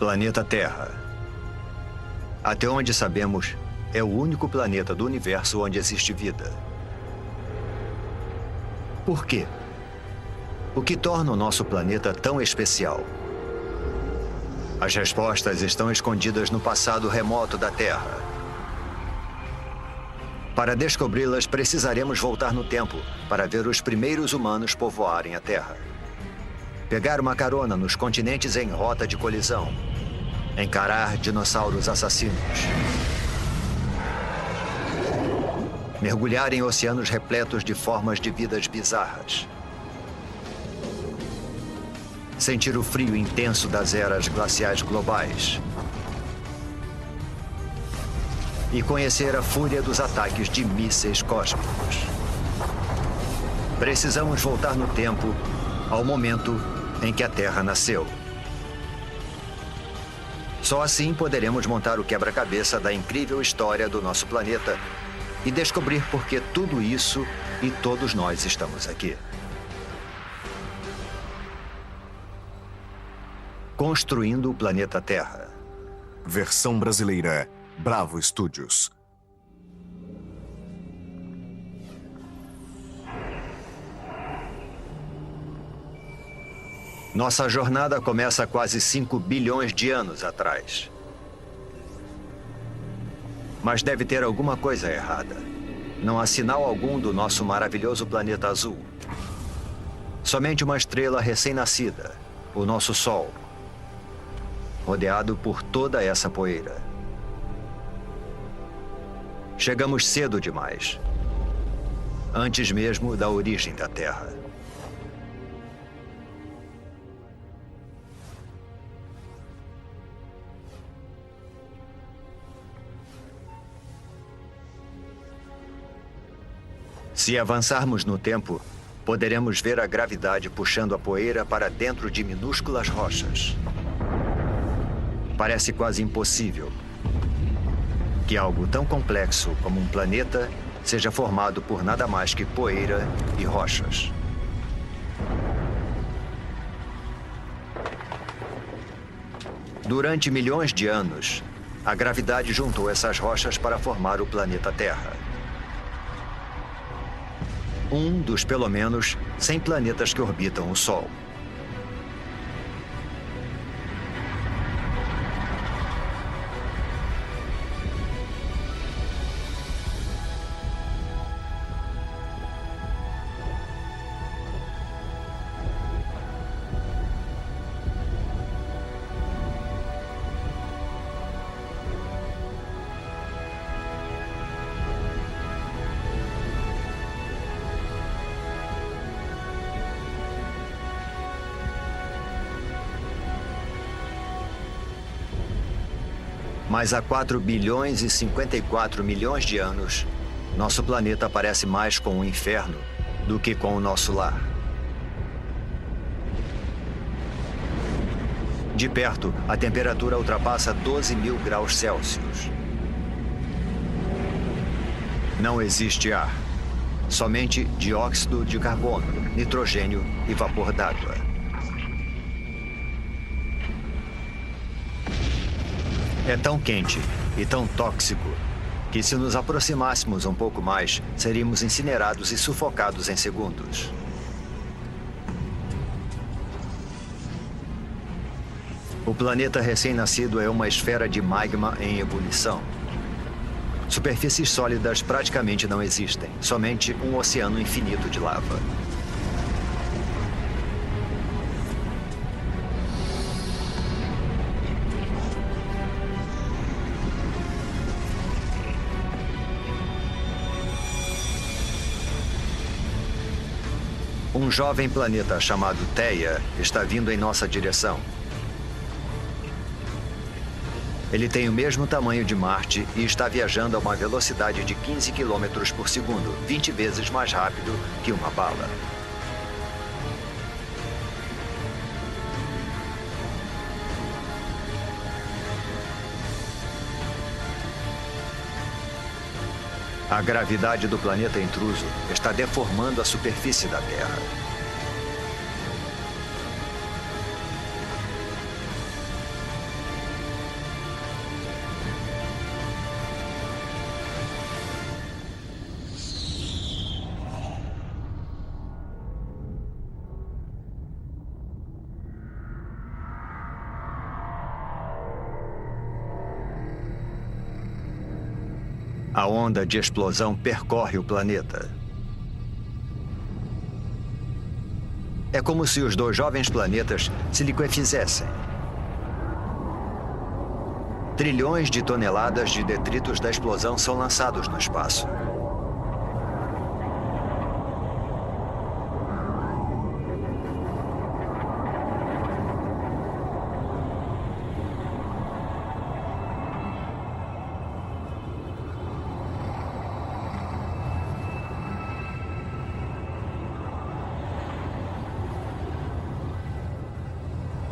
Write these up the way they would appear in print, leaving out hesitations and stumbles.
Planeta Terra. Até onde sabemos, é o único planeta do universo onde existe vida. Por quê? O que torna o nosso planeta tão especial? As respostas estão escondidas no passado remoto da Terra. Para descobri-las, precisaremos voltar no tempo para ver os primeiros humanos povoarem a Terra. Pegar uma carona nos continentes em rota de colisão. Encarar dinossauros assassinos. Mergulhar em oceanos repletos de formas de vidas bizarras. Sentir o frio intenso das eras glaciais globais. E conhecer a fúria dos ataques de mísseis cósmicos. Precisamos voltar no tempo ao momento em que a Terra nasceu. Só assim poderemos montar o quebra-cabeça da incrível história do nosso planeta e descobrir por que tudo isso e todos nós estamos aqui. Construindo o planeta Terra. Versão brasileira, Bravo Studios. Nossa jornada começa há quase 5 bilhões de anos atrás. Mas deve ter alguma coisa errada. Não há sinal algum do nosso maravilhoso planeta azul. Somente uma estrela recém-nascida, o nosso Sol, rodeado por toda essa poeira. Chegamos cedo demais, antes mesmo da origem da Terra. Se avançarmos no tempo, poderemos ver a gravidade puxando a poeira para dentro de minúsculas rochas. Parece quase impossível que algo tão complexo como um planeta seja formado por nada mais que poeira e rochas. Durante milhões de anos, a gravidade juntou essas rochas para formar o planeta Terra. Um dos, pelo menos, 100 planetas que orbitam o Sol. Mas há 4 bilhões e 54 milhões de anos, nosso planeta parece mais com o inferno do que com o nosso lar. De perto, a temperatura ultrapassa 12.000 graus Celsius. Não existe ar, somente dióxido de carbono, nitrogênio e vapor d'água. É tão quente e tão tóxico que, se nos aproximássemos um pouco mais, seríamos incinerados e sufocados em segundos. O planeta recém-nascido é uma esfera de magma em ebulição. Superfícies sólidas praticamente não existem, somente um oceano infinito de lava. Um jovem planeta chamado Theia está vindo em nossa direção. Ele tem o mesmo tamanho de Marte e está viajando a uma velocidade de 15 km por segundo, 20 vezes mais rápido que uma bala. A gravidade do planeta intruso está deformando a superfície da Terra. A onda de explosão percorre o planeta. É como se os dois jovens planetas se liquefizessem. Trilhões de toneladas de detritos da explosão são lançados no espaço.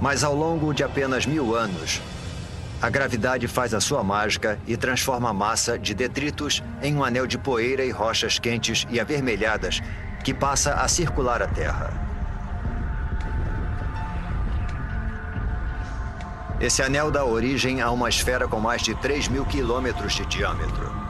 Mas ao longo de apenas 1000 anos, a gravidade faz a sua mágica e transforma a massa de detritos em um anel de poeira e rochas quentes e avermelhadas que passa a circular a Terra. Esse anel dá origem a uma esfera com mais de 3.000 quilômetros de diâmetro.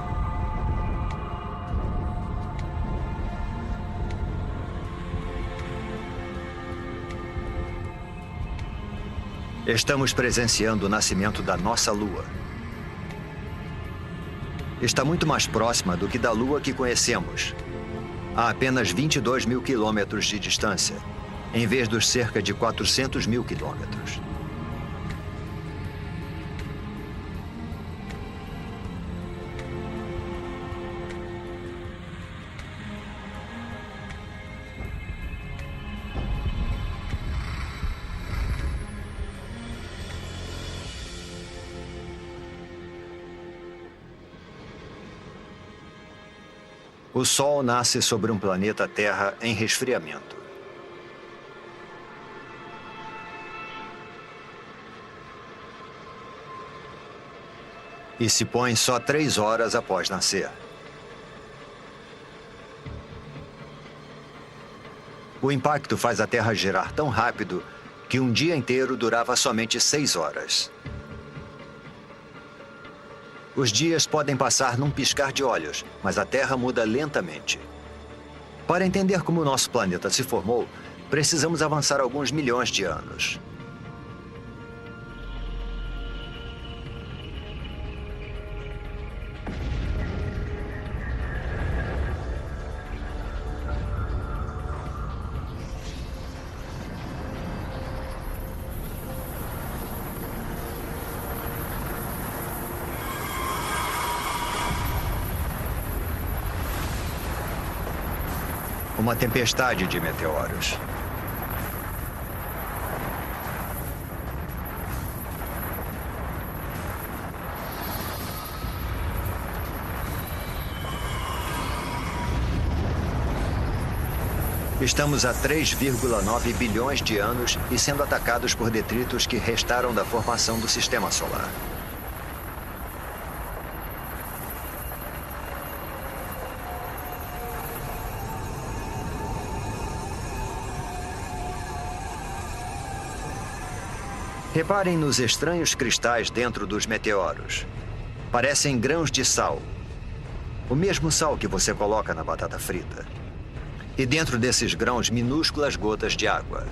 Estamos presenciando o nascimento da nossa Lua. Está muito mais próxima do que da Lua que conhecemos, a apenas 22.000 quilômetros de distância, em vez dos cerca de 400.000 quilômetros. O Sol nasce sobre um planeta Terra em resfriamento. E se põe só 3 horas após nascer. O impacto faz a Terra girar tão rápido que um dia inteiro durava somente 6 horas. Os dias podem passar num piscar de olhos, mas a Terra muda lentamente. Para entender como o nosso planeta se formou, precisamos avançar alguns milhões de anos. Uma tempestade de meteoros. Estamos a 3,9 bilhões de anos e sendo atacados por detritos que restaram da formação do Sistema Solar. Reparem nos estranhos cristais dentro dos meteoros. Parecem grãos de sal. O mesmo sal que você coloca na batata frita. E dentro desses grãos, minúsculas gotas de água.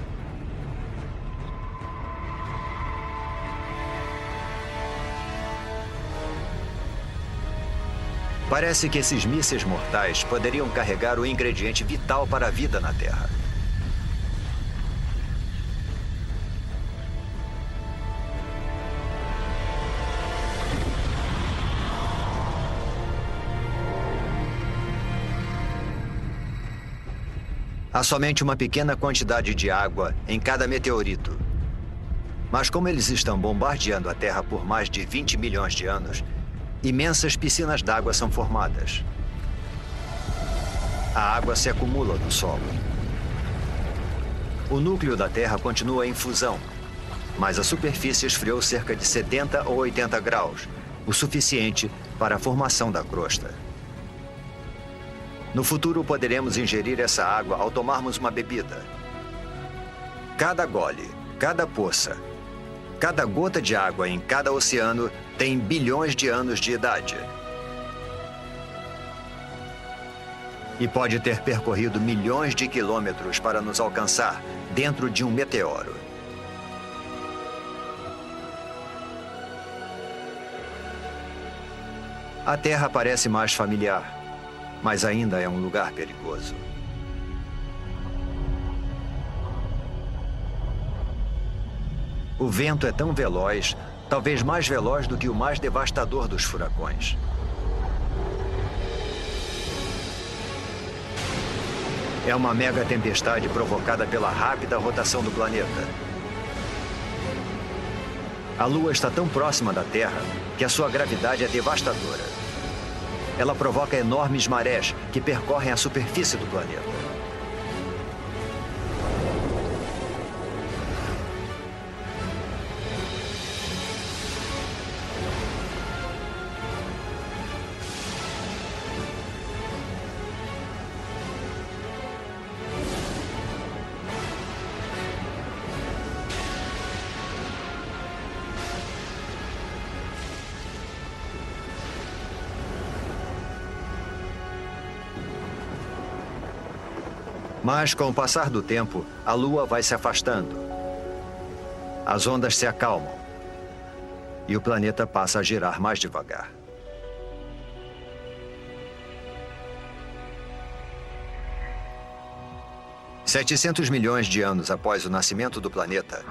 Parece que esses mísseis mortais poderiam carregar o ingrediente vital para a vida na Terra. Há somente uma pequena quantidade de água em cada meteorito. Mas como eles estão bombardeando a Terra por mais de 20 milhões de anos, imensas piscinas d'água são formadas. A água se acumula no solo. O núcleo da Terra continua em fusão, mas a superfície esfriou cerca de 70 ou 80 graus, o suficiente para a formação da crosta. No futuro, poderemos ingerir essa água ao tomarmos uma bebida. Cada gole, cada poça, cada gota de água em cada oceano tem bilhões de anos de idade. E pode ter percorrido milhões de quilômetros para nos alcançar dentro de um meteoro. A Terra parece mais familiar, mas ainda é um lugar perigoso. O vento é tão veloz, talvez mais veloz do que o mais devastador dos furacões. É uma mega tempestade provocada pela rápida rotação do planeta. A Lua está tão próxima da Terra que a sua gravidade é devastadora. Ela provoca enormes marés que percorrem a superfície do planeta. Mas, com o passar do tempo, a Lua vai se afastando. As ondas se acalmam. E o planeta passa a girar mais devagar. $700 milhões de anos após o nascimento do planeta,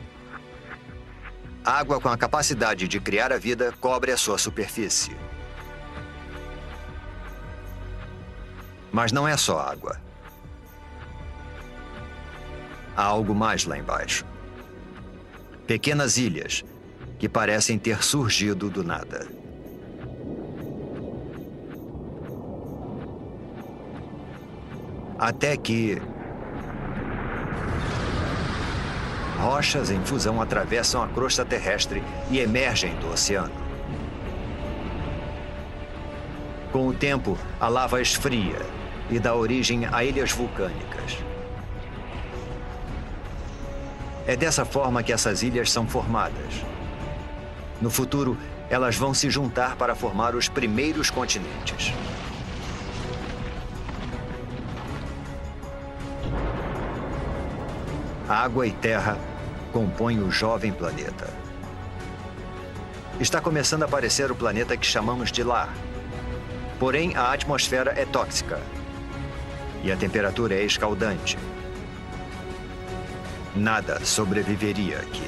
água com a capacidade de criar a vida cobre a sua superfície. Mas não é só água. Há algo mais lá embaixo. Pequenas ilhas que parecem ter surgido do nada. Até que rochas em fusão atravessam a crosta terrestre e emergem do oceano. Com o tempo, a lava esfria e dá origem a ilhas vulcânicas. É dessa forma que essas ilhas são formadas. No futuro, elas vão se juntar para formar os primeiros continentes. Água e terra compõem o jovem planeta. Está começando a aparecer o planeta que chamamos de lar. Porém, a atmosfera é tóxica e a temperatura é escaldante. Nada sobreviveria aqui.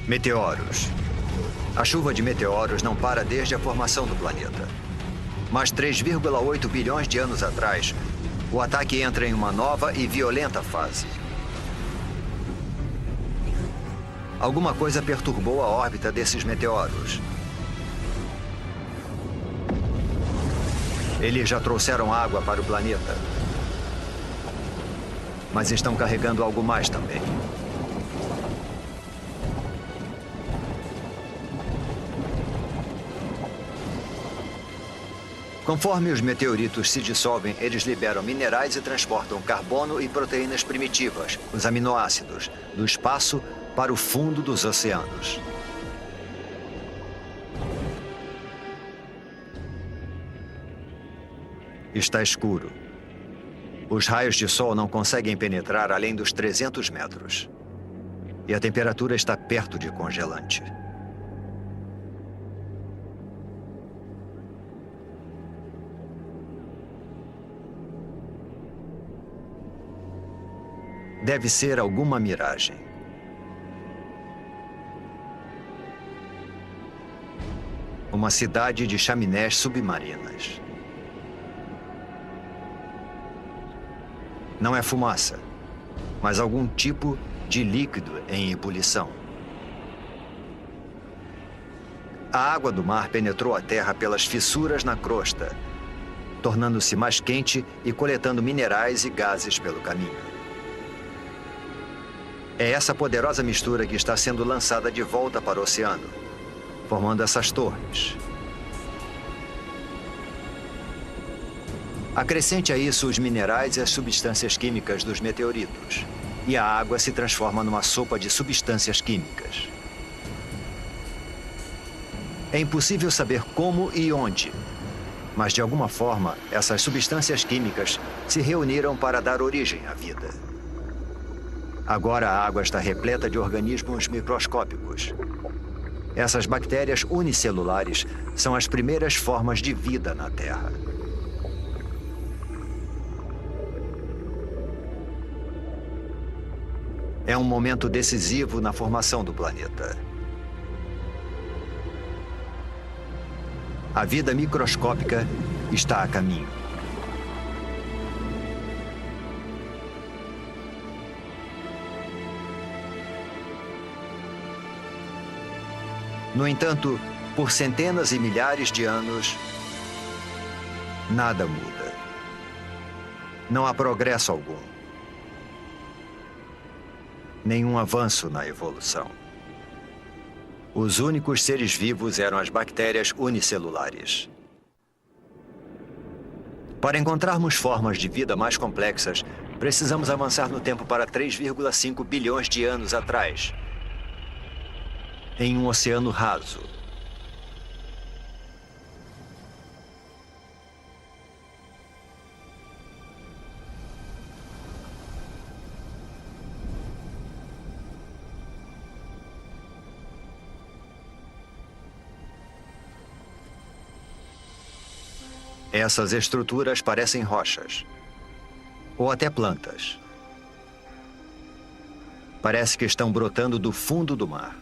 Meteoros. A chuva de meteoros não para desde a formação do planeta. Mas 3,8 bilhões de anos atrás, o ataque entra em uma nova e violenta fase. Alguma coisa perturbou a órbita desses meteoros. Eles já trouxeram água para o planeta. Mas estão carregando algo mais também. Conforme os meteoritos se dissolvem, eles liberam minerais e transportam carbono e proteínas primitivas, os aminoácidos, do espaço para o fundo dos oceanos. Está escuro. Os raios de sol não conseguem penetrar além dos 300 metros. E a temperatura está perto de congelante. Deve ser alguma miragem. Uma cidade de chaminés submarinas. Não é fumaça, mas algum tipo de líquido em ebulição. A água do mar penetrou a terra pelas fissuras na crosta, tornando-se mais quente e coletando minerais e gases pelo caminho. É essa poderosa mistura que está sendo lançada de volta para o oceano, formando essas torres. Acrescente a isso os minerais e as substâncias químicas dos meteoritos, e a água se transforma numa sopa de substâncias químicas. É impossível saber como e onde, Mas, de alguma forma, essas substâncias químicas se reuniram para dar origem à vida. Agora a água está repleta de organismos microscópicos. Essas bactérias unicelulares são as primeiras formas de vida na Terra. É um momento decisivo na formação do planeta. A vida microscópica está a caminho. No entanto, por centenas e milhares de anos, nada muda. Não há progresso algum. Nenhum avanço na evolução. Os únicos seres vivos eram as bactérias unicelulares. Para encontrarmos formas de vida mais complexas, precisamos avançar no tempo para 3,5 bilhões de anos atrás, em um oceano raso. Essas estruturas parecem rochas, ou até plantas. Parece que estão brotando do fundo do mar.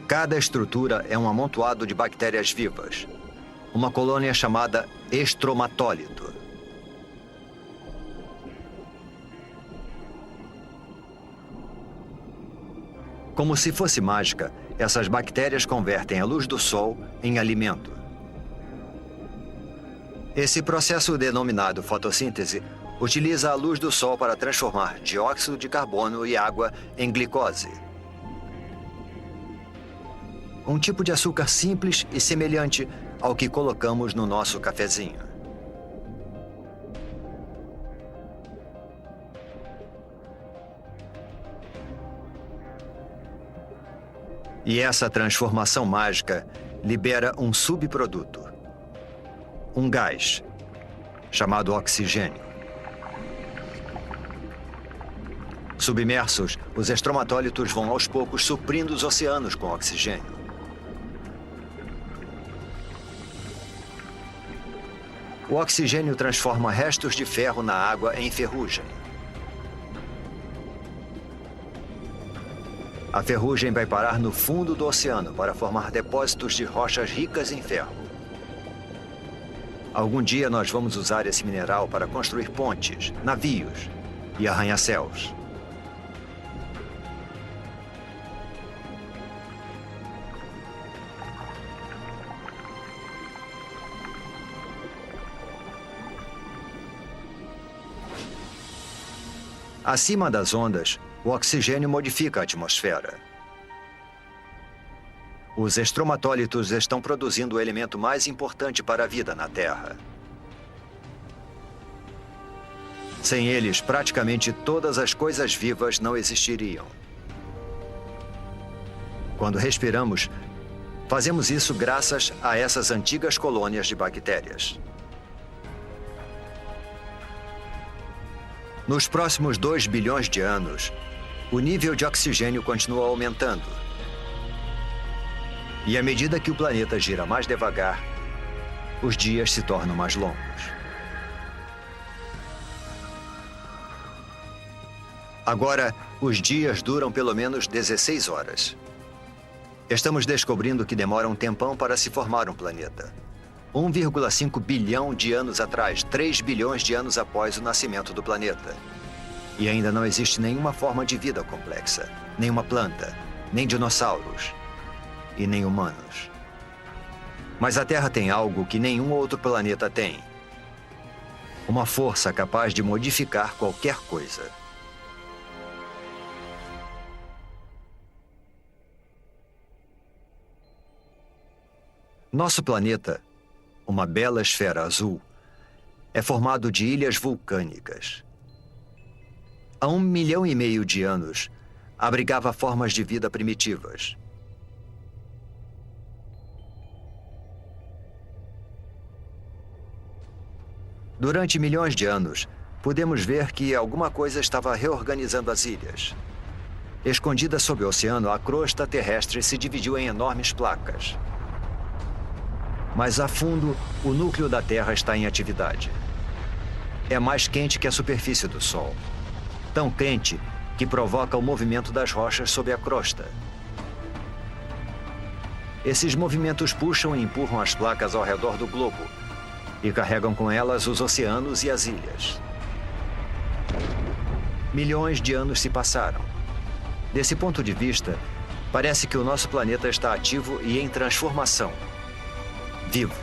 Cada estrutura é um amontoado de bactérias vivas, uma colônia chamada estromatólito. Como se fosse mágica, essas bactérias convertem a luz do sol em alimento. Esse processo denominado fotossíntese utiliza a luz do sol para transformar dióxido de carbono e água em glicose. Um tipo de açúcar simples e semelhante ao que colocamos no nosso cafezinho. E essa transformação mágica libera um subproduto, um gás, chamado oxigênio. Submersos, os estromatólitos vão aos poucos suprindo os oceanos com oxigênio. O oxigênio transforma restos de ferro na água em ferrugem. A ferrugem vai parar no fundo do oceano para formar depósitos de rochas ricas em ferro. Algum dia nós vamos usar esse mineral para construir pontes, navios e arranha-céus. Acima das ondas, o oxigênio modifica a atmosfera. Os estromatólitos estão produzindo o elemento mais importante para a vida na Terra. Sem eles, praticamente todas as coisas vivas não existiriam. Quando respiramos, fazemos isso graças a essas antigas colônias de bactérias. Nos próximos 2 bilhões de anos, o nível de oxigênio continua aumentando. E à medida que o planeta gira mais devagar, os dias se tornam mais longos. Agora, os dias duram pelo menos 16 horas. Estamos descobrindo que demora um tempão para se formar um planeta. 1,5 bilhão de anos atrás, 3 bilhões de anos após o nascimento do planeta. E ainda não existe nenhuma forma de vida complexa, nenhuma planta, nem dinossauros e nem humanos. Mas a Terra tem algo que nenhum outro planeta tem. Uma força capaz de modificar qualquer coisa. Nosso planeta, uma bela esfera azul, é formado de ilhas vulcânicas. Há 1,5 milhão de anos, abrigava formas de vida primitivas. Durante milhões de anos, podemos ver que alguma coisa estava reorganizando as ilhas. Escondida sob o oceano, a crosta terrestre se dividiu em enormes placas. Mais a fundo, o núcleo da Terra está em atividade. É mais quente que a superfície do Sol. Tão quente que provoca o movimento das rochas sob a crosta. Esses movimentos puxam e empurram as placas ao redor do globo e carregam com elas os oceanos e as ilhas. Milhões de anos se passaram. Desse ponto de vista, parece que o nosso planeta está ativo e em transformação. Vivo.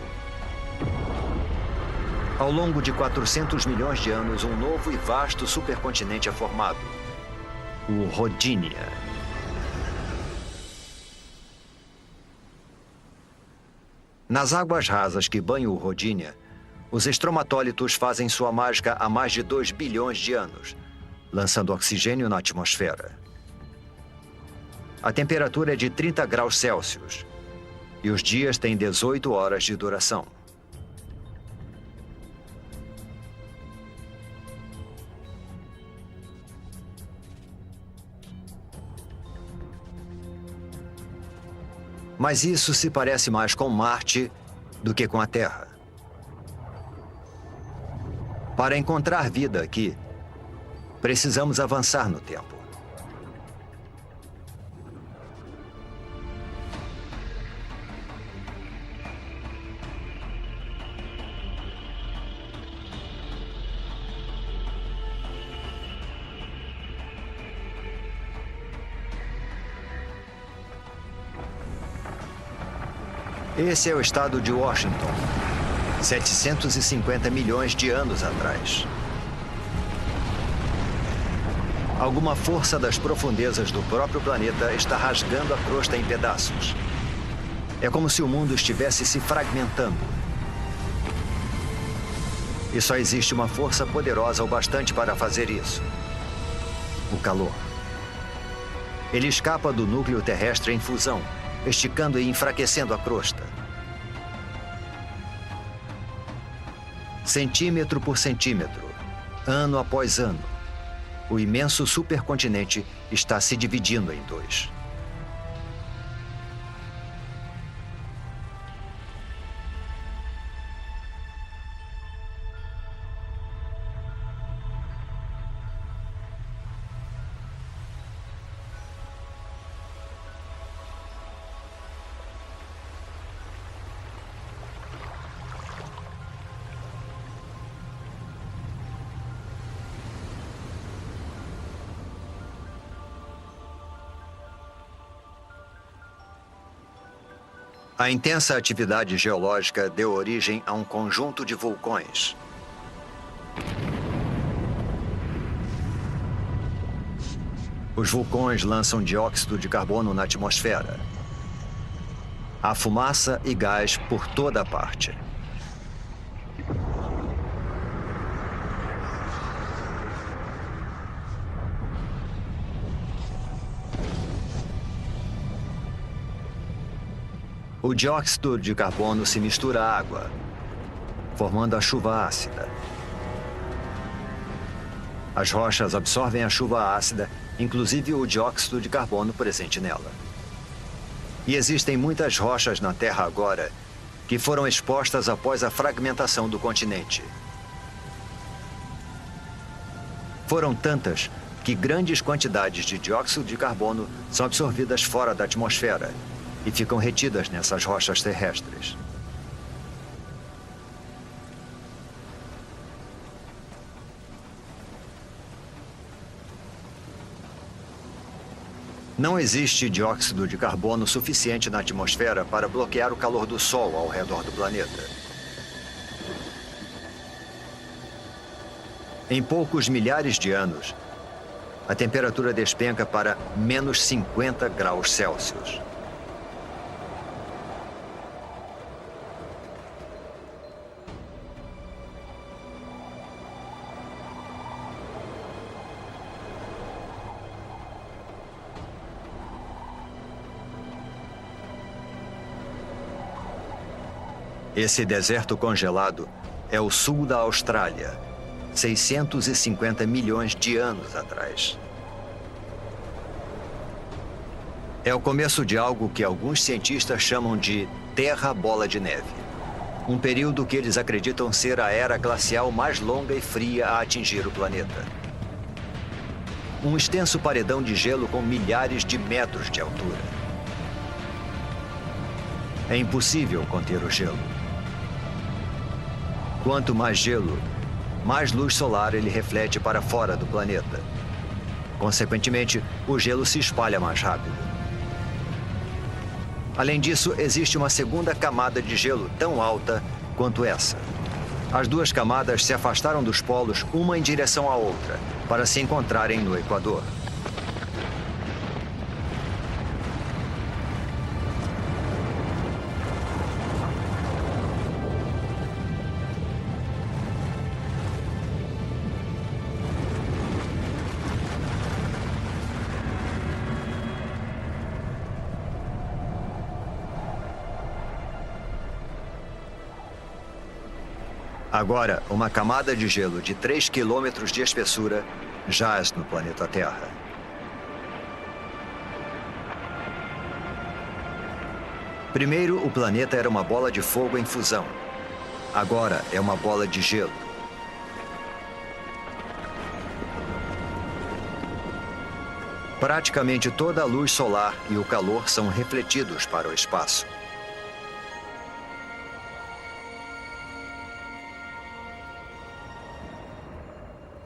Ao longo de 400 milhões de anos, um novo e vasto supercontinente é formado. O Rodinia. Nas águas rasas que banham o Rodinia, os estromatólitos fazem sua mágica há mais de 2 bilhões de anos, lançando oxigênio na atmosfera. A temperatura é de 30 graus Celsius e os dias têm 18 horas de duração. Mas isso se parece mais com Marte do que com a Terra. Para encontrar vida aqui, precisamos avançar no tempo. Esse é o estado de Washington, 750 milhões de anos atrás. Alguma força das profundezas do próprio planeta está rasgando a crosta em pedaços. É como se o mundo estivesse se fragmentando. E só existe uma força poderosa o bastante para fazer isso: o calor. Ele escapa do núcleo terrestre em fusão, esticando e enfraquecendo a crosta. Centímetro por centímetro, ano após ano, o imenso supercontinente está se dividindo em dois. A intensa atividade geológica deu origem a um conjunto de vulcões. Os vulcões lançam dióxido de carbono na atmosfera. Há fumaça e gás por toda parte. O dióxido de carbono se mistura à água, formando a chuva ácida. As rochas absorvem a chuva ácida, inclusive o dióxido de carbono presente nela. E existem muitas rochas na Terra agora que foram expostas após a fragmentação do continente. Foram tantas que grandes quantidades de dióxido de carbono são absorvidas fora da atmosfera e ficam retidas nessas rochas terrestres. Não existe dióxido de carbono suficiente na atmosfera para bloquear o calor do Sol ao redor do planeta. Em poucos milhares de anos, a temperatura despenca para menos 50 graus Celsius. Esse deserto congelado é o sul da Austrália, 650 milhões de anos atrás. É o começo de algo que alguns cientistas chamam de Terra Bola de Neve. Um período que eles acreditam ser a era glacial mais longa e fria a atingir o planeta. Um extenso paredão de gelo com milhares de metros de altura. É impossível conter o gelo. Quanto mais gelo, mais luz solar ele reflete para fora do planeta. Consequentemente, o gelo se espalha mais rápido. Além disso, existe uma segunda camada de gelo tão alta quanto essa. As duas camadas se afastaram dos polos uma em direção à outra, para se encontrarem no Equador. Agora, uma camada de gelo de 3 quilômetros de espessura jaz no planeta Terra. Primeiro, o planeta era uma bola de fogo em fusão. Agora é uma bola de gelo. Praticamente toda a luz solar e o calor são refletidos para o espaço.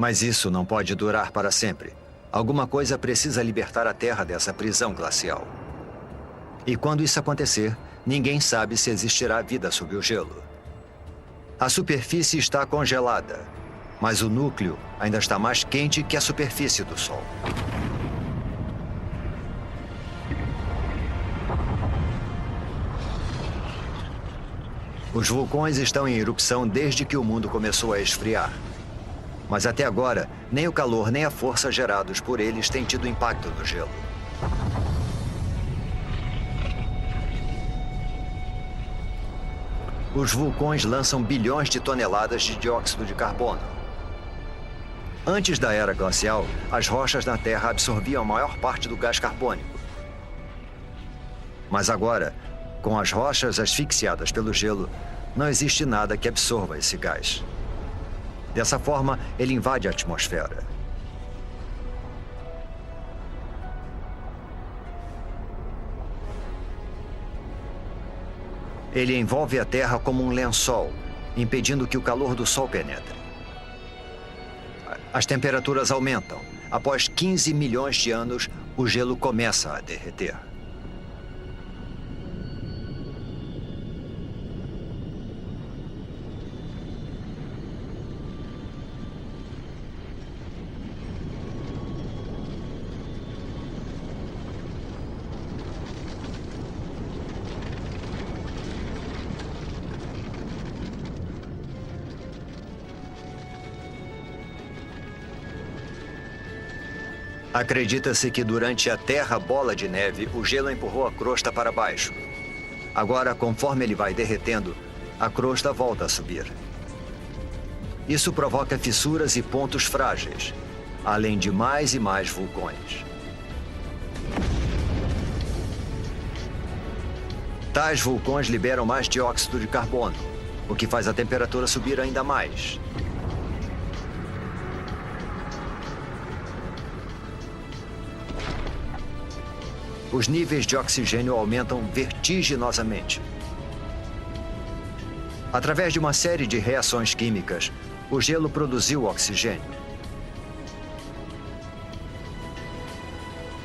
Mas isso não pode durar para sempre. Alguma coisa precisa libertar a Terra dessa prisão glacial. E quando isso acontecer, ninguém sabe se existirá vida sob o gelo. A superfície está congelada, mas o núcleo ainda está mais quente que a superfície do Sol. Os vulcões estão em erupção desde que o mundo começou a esfriar. Mas até agora, nem o calor nem a força gerados por eles têm tido impacto no gelo. Os vulcões lançam bilhões de toneladas de dióxido de carbono. Antes da era glacial, as rochas na Terra absorviam a maior parte do gás carbônico. Mas agora, com as rochas asfixiadas pelo gelo, não existe nada que absorva esse gás. Dessa forma, ele invade a atmosfera. Ele envolve a Terra como um lençol, impedindo que o calor do Sol penetre. As temperaturas aumentam. Após 15 milhões de anos, o gelo começa a derreter. Acredita-se que durante a Terra Bola de Neve, o gelo empurrou a crosta para baixo. Agora, conforme ele vai derretendo, a crosta volta a subir. Isso provoca fissuras e pontos frágeis, além de mais e mais vulcões. Tais vulcões liberam mais dióxido de carbono, o que faz a temperatura subir ainda mais. Os níveis de oxigênio aumentam vertiginosamente. Através de uma série de reações químicas, o gelo produziu oxigênio.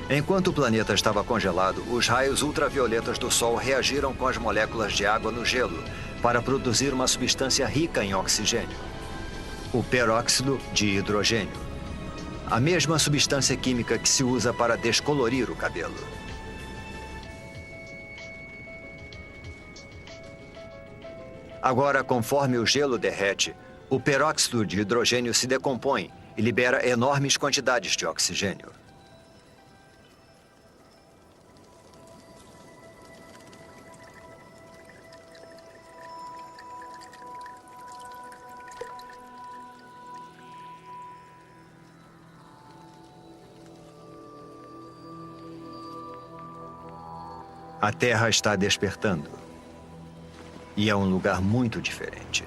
Enquanto o planeta estava congelado, os raios ultravioletas do Sol reagiram com as moléculas de água no gelo para produzir uma substância rica em oxigênio, o peróxido de hidrogênio, a mesma substância química que se usa para descolorir o cabelo. Agora, conforme o gelo derrete, o peróxido de hidrogênio se decompõe e libera enormes quantidades de oxigênio. A Terra está despertando. E é um lugar muito diferente.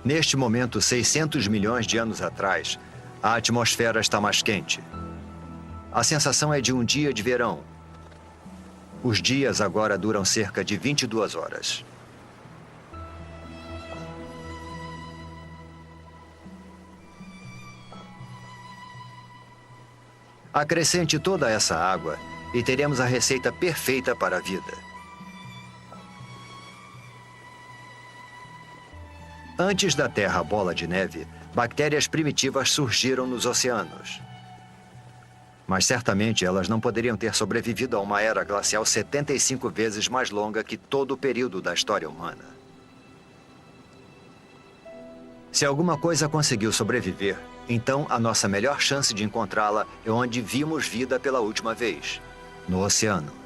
Neste momento, 600 milhões de anos atrás, a atmosfera está mais quente. A sensação é de um dia de verão. Os dias agora duram cerca de 22 horas. Acrescente toda essa água e teremos a receita perfeita para a vida. Antes da Terra bola de neve, bactérias primitivas surgiram nos oceanos. Mas certamente elas não poderiam ter sobrevivido a uma era glacial 75 vezes mais longa que todo o período da história humana. Se alguma coisa conseguiu sobreviver, então a nossa melhor chance de encontrá-la é onde vimos vida pela última vez, no oceano.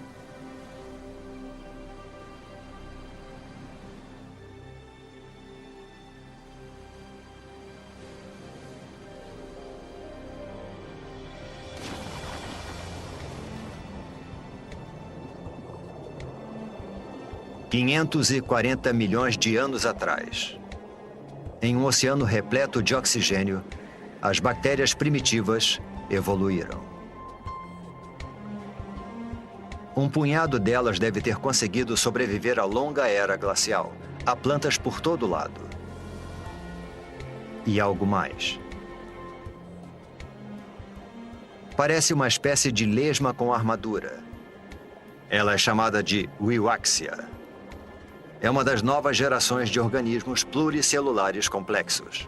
$540 milhões de anos atrás. Em um oceano repleto de oxigênio, as bactérias primitivas evoluíram. Um punhado delas deve ter conseguido sobreviver à longa era glacial. Há plantas por todo lado. E algo mais. Parece uma espécie de lesma com armadura. Ela é chamada de Wiwaxia. É uma das novas gerações de organismos pluricelulares complexos.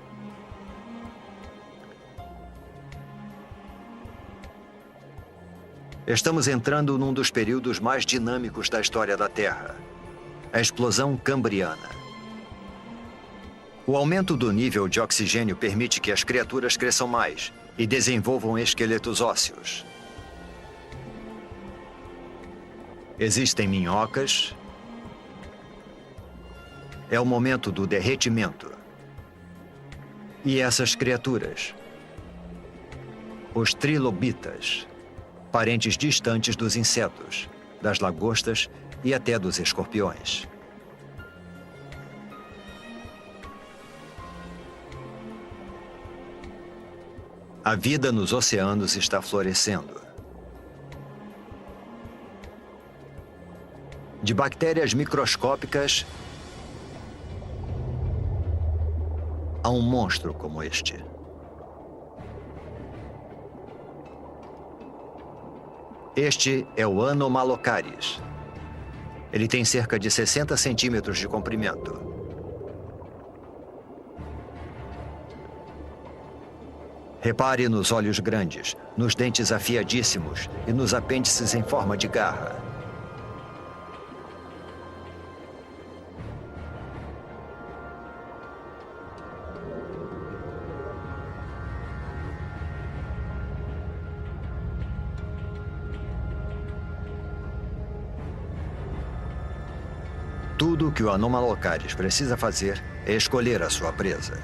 Estamos entrando num dos períodos mais dinâmicos da história da Terra, a explosão cambriana. O aumento do nível de oxigênio permite que as criaturas cresçam mais e desenvolvam esqueletos ósseos. Existem minhocas. É o momento do derretimento. E essas criaturas, os trilobitas, parentes distantes dos insetos, das lagostas e até dos escorpiões. A vida nos oceanos está florescendo. De bactérias microscópicas a um monstro como este. Este é o Anomalocaris. Ele tem cerca de 60 centímetros de comprimento. Repare nos olhos grandes, nos dentes afiadíssimos e nos apêndices em forma de garra. Tudo o que o Anomalocaris precisa fazer é escolher a sua presa.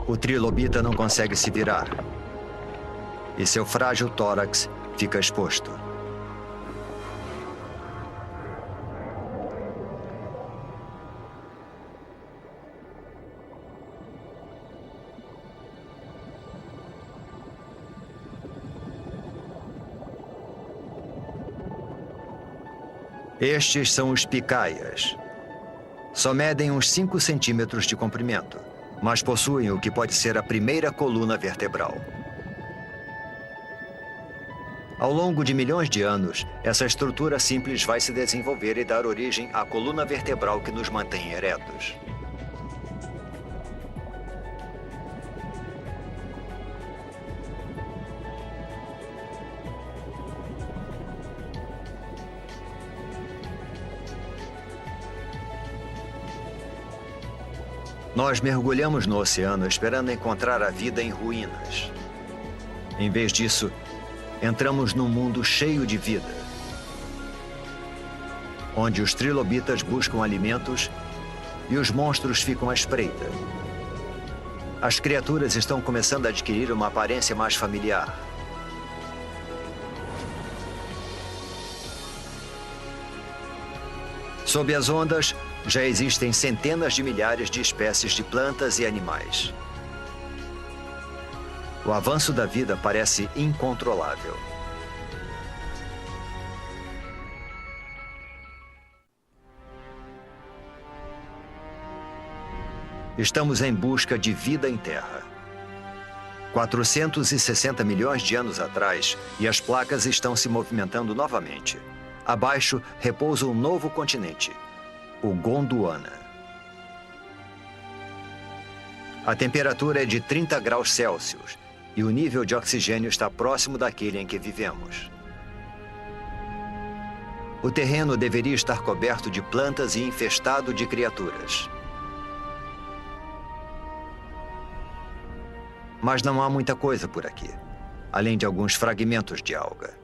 O trilobita não consegue se virar. E seu frágil tórax fica exposto. Estes são os picaias. Só medem uns 5 centímetros de comprimento, mas possuem o que pode ser a primeira coluna vertebral. Ao longo de milhões de anos, essa estrutura simples vai se desenvolver e dar origem à coluna vertebral que nos mantém eretos. Nós mergulhamos no oceano esperando encontrar a vida em ruínas. Em vez disso, entramos num mundo cheio de vida, onde os trilobitas buscam alimentos e os monstros ficam à espreita. As criaturas estão começando a adquirir uma aparência mais familiar. Sob as ondas, já existem centenas de milhares de espécies de plantas e animais. O avanço da vida parece incontrolável. Estamos em busca de vida em Terra. 460 milhões de anos atrás, e as placas estão se movimentando novamente. Abaixo repousa um novo continente, o Gondwana. A temperatura é de 30 graus Celsius e o nível de oxigênio está próximo daquele em que vivemos. O terreno deveria estar coberto de plantas e infestado de criaturas. Mas não há muita coisa por aqui, além de alguns fragmentos de alga.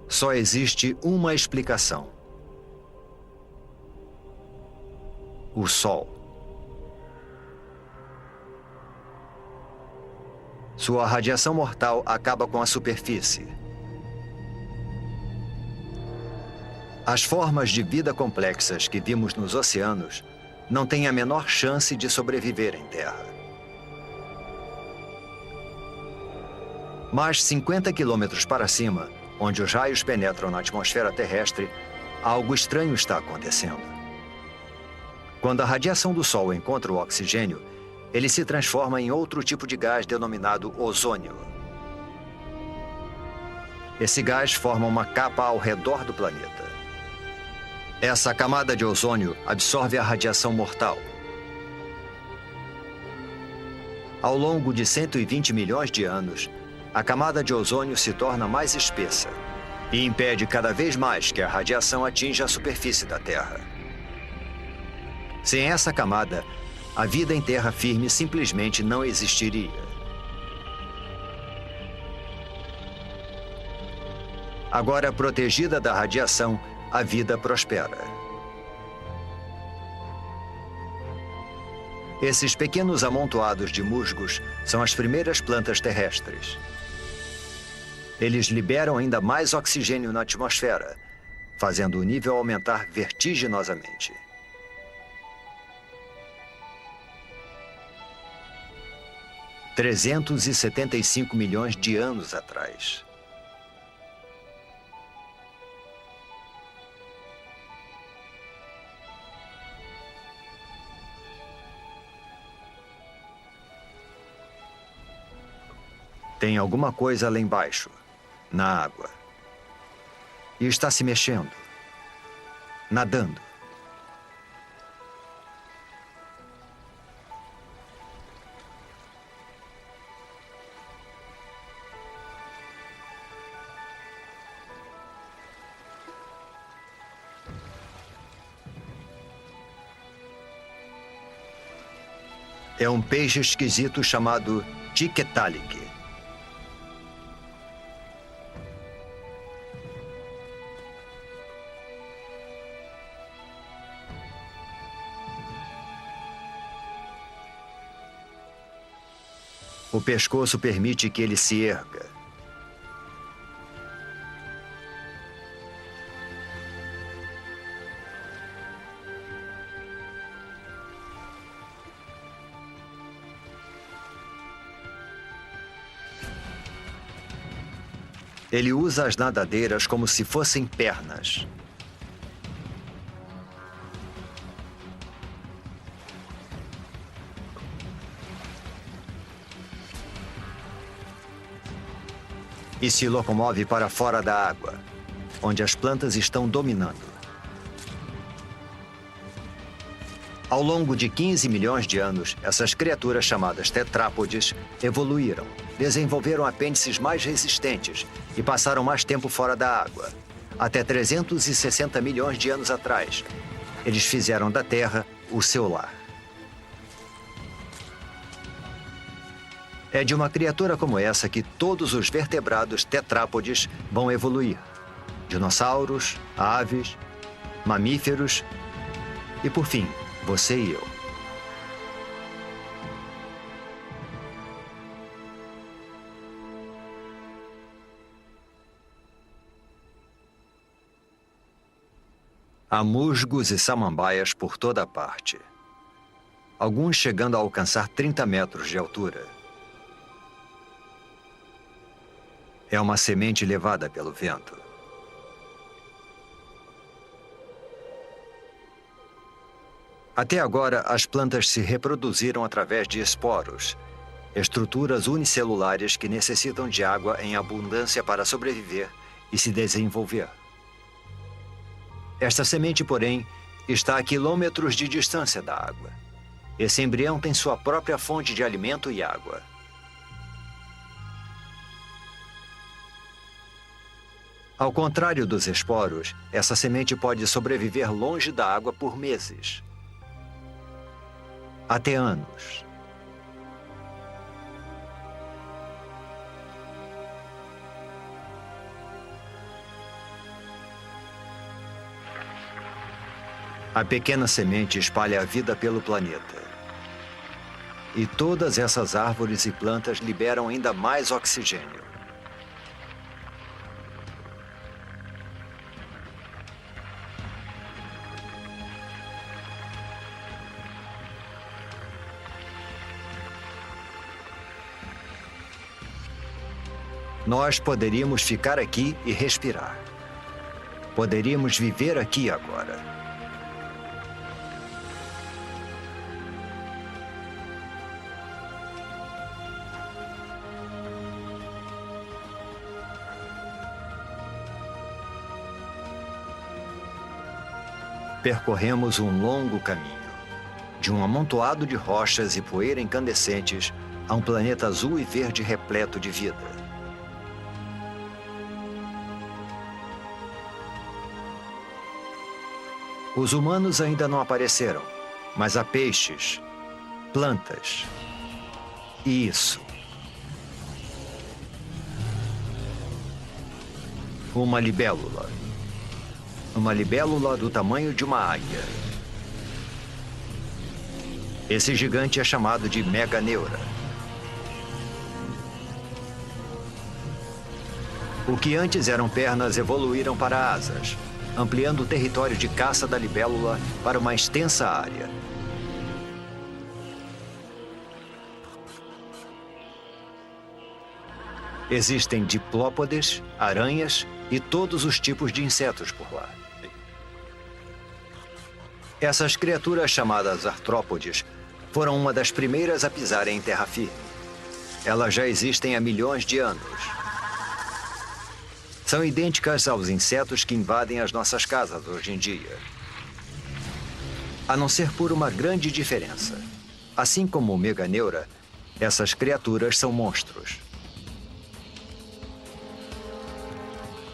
Só existe uma explicação: o Sol. Sua radiação mortal acaba com a superfície. As formas de vida complexas que vimos nos oceanos não têm a menor chance de sobreviver em Terra. Mas 50 quilômetros para cima, onde os raios penetram na atmosfera terrestre, algo estranho está acontecendo. Quando a radiação do Sol encontra o oxigênio, ele se transforma em outro tipo de gás denominado ozônio. Esse gás forma uma capa ao redor do planeta. Essa camada de ozônio absorve a radiação mortal. Ao longo de 120 milhões de anos, a camada de ozônio se torna mais espessa e impede cada vez mais que a radiação atinja a superfície da Terra. Sem essa camada, a vida em terra firme simplesmente não existiria. Agora protegida da radiação, a vida prospera. Esses pequenos amontoados de musgos são as primeiras plantas terrestres. Eles liberam ainda mais oxigênio na atmosfera, fazendo o nível aumentar vertiginosamente. – 375 milhões de anos atrás. Tem alguma coisa lá embaixo, na água. E está se mexendo, nadando. É um peixe esquisito chamado Tiktaalik. O pescoço permite que ele se erga. Ele usa as nadadeiras como se fossem pernas. e se locomove para fora da água, onde as plantas estão dominando. Ao longo de 15 milhões de anos, essas criaturas chamadas tetrápodes evoluíram, desenvolveram apêndices mais resistentes e passaram mais tempo fora da água. Até 360 milhões de anos atrás, eles fizeram da Terra o seu lar. É de uma criatura como essa que todos os vertebrados tetrápodes vão evoluir. Dinossauros, aves, mamíferos e, por fim, você e eu. Há musgos e samambaias por toda parte. Alguns chegando a alcançar 30 metros de altura. É uma semente levada pelo vento. Até agora, as plantas se reproduziram através de esporos, estruturas unicelulares que necessitam de água em abundância para sobreviver e se desenvolver. Esta semente, porém, está a quilômetros de distância da água. Esse embrião tem sua própria fonte de alimento e água. Ao contrário dos esporos, essa semente pode sobreviver longe da água por meses. Até anos. A pequena semente espalha a vida pelo planeta. E todas essas árvores e plantas liberam ainda mais oxigênio. Nós poderíamos ficar aqui e respirar. Poderíamos viver aqui agora. Percorremos um longo caminho, de um amontoado de rochas e poeira incandescentes a um planeta azul e verde repleto de vida. Os humanos ainda não apareceram, mas há peixes, plantas e isso. Uma libélula. Uma libélula do tamanho de uma águia. Esse gigante é chamado de meganeura. O que antes eram pernas evoluíram para asas, ampliando o território de caça da libélula para uma extensa área. Existem diplópodes, aranhas e todos os tipos de insetos por lá. Essas criaturas chamadas artrópodes foram uma das primeiras a pisarem em terra firme. Elas já existem há milhões de anos. São idênticas aos insetos que invadem as nossas casas hoje em dia. A não ser por uma grande diferença. Assim como o meganeura, essas criaturas são monstros.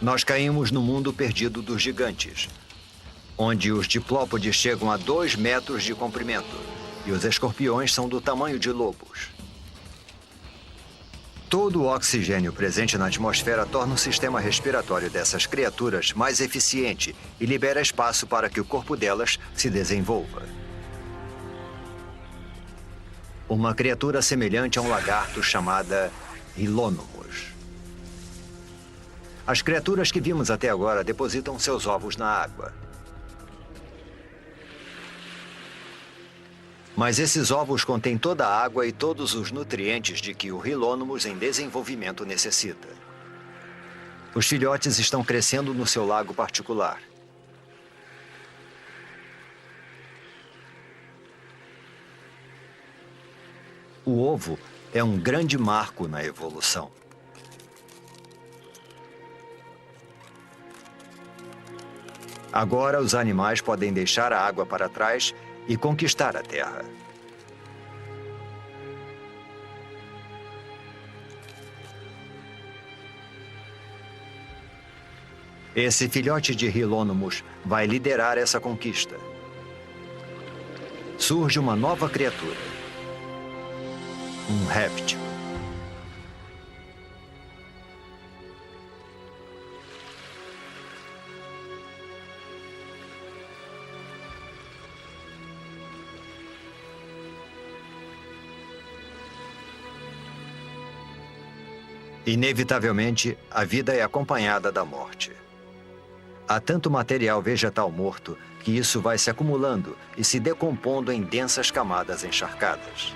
Nós caímos no mundo perdido dos gigantes, onde os diplópodes chegam a 2 metros de comprimento e os escorpiões são do tamanho de lobos. Todo o oxigênio presente na atmosfera torna o sistema respiratório dessas criaturas mais eficiente e libera espaço para que o corpo delas se desenvolva. Uma criatura semelhante a um lagarto chamada Hilônomos. As criaturas que vimos até agora depositam seus ovos na água. Mas esses ovos contêm toda a água e todos os nutrientes de que o Hilônomos em desenvolvimento necessita. Os filhotes estão crescendo no seu lago particular. O ovo é um grande marco na evolução. Agora os animais podem deixar a água para trás e conquistar a terra. Esse filhote de Hilônymous vai liderar essa conquista. Surge uma nova criatura. Um réptil. Inevitavelmente, a vida é acompanhada da morte. Há tanto material vegetal morto que isso vai se acumulando e se decompondo em densas camadas encharcadas.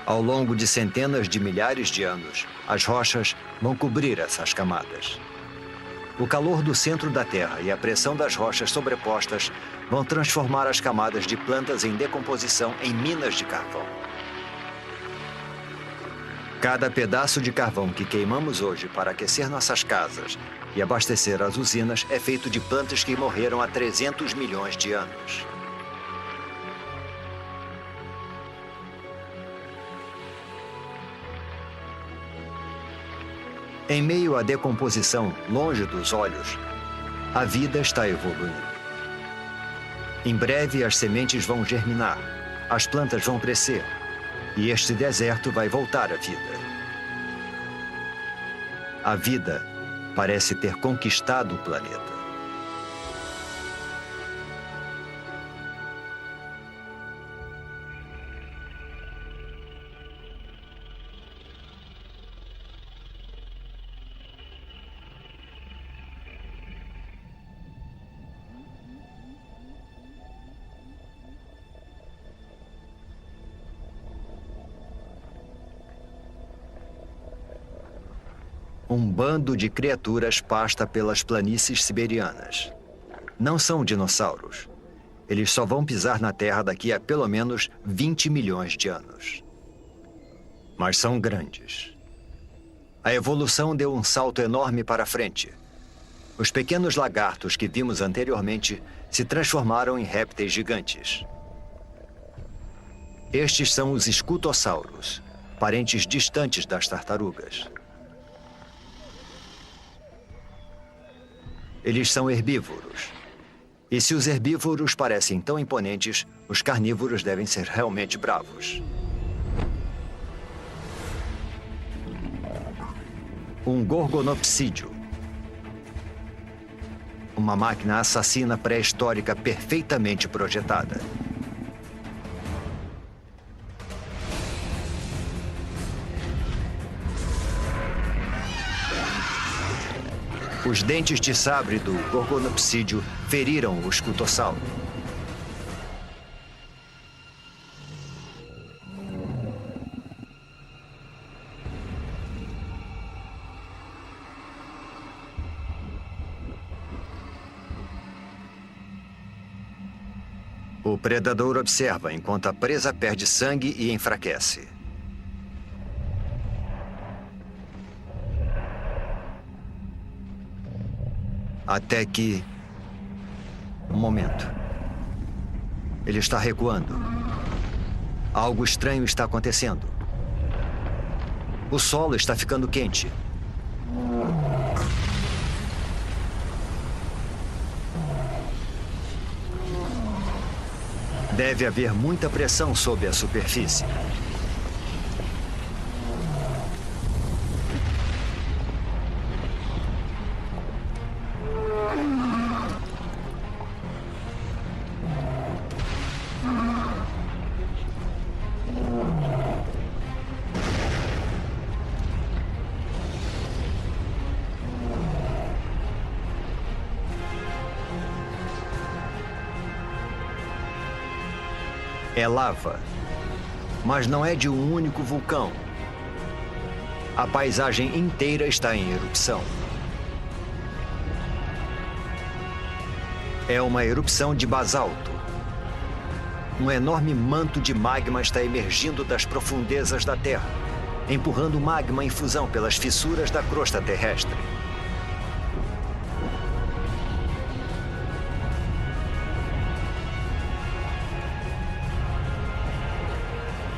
Ao longo de centenas de milhares de anos, as rochas vão cobrir essas camadas. O calor do centro da Terra e a pressão das rochas sobrepostas vão transformar as camadas de plantas em decomposição em minas de carvão. Cada pedaço de carvão que queimamos hoje para aquecer nossas casas e abastecer as usinas é feito de plantas que morreram há 300 milhões de anos. Em meio à decomposição, longe dos olhos, a vida está evoluindo. Em breve, as sementes vão germinar, as plantas vão crescer, e este deserto vai voltar à vida. A vida parece ter conquistado o planeta. Um bando de criaturas pasta pelas planícies siberianas. Não são dinossauros. Eles só vão pisar na Terra daqui a pelo menos 20 milhões de anos. Mas são grandes. A evolução deu um salto enorme para frente. Os pequenos lagartos que vimos anteriormente se transformaram em répteis gigantes. Estes são os escutossauros, parentes distantes das tartarugas. Eles são herbívoros. E se os herbívoros parecem tão imponentes, os carnívoros devem ser realmente bravos. Um gorgonopsídeo. Uma máquina assassina pré-histórica perfeitamente projetada. Os dentes de sabre do gorgonopsídeo feriram o escutossauro. O predador observa enquanto a presa perde sangue e enfraquece. Até que... Um momento. Ele está recuando. Algo estranho está acontecendo. O solo está ficando quente. Deve haver muita pressão sob a superfície. É lava, mas não é de um único vulcão. A paisagem inteira está em erupção. É uma erupção de basalto. Um enorme manto de magma está emergindo das profundezas da Terra, empurrando magma em fusão pelas fissuras da crosta terrestre.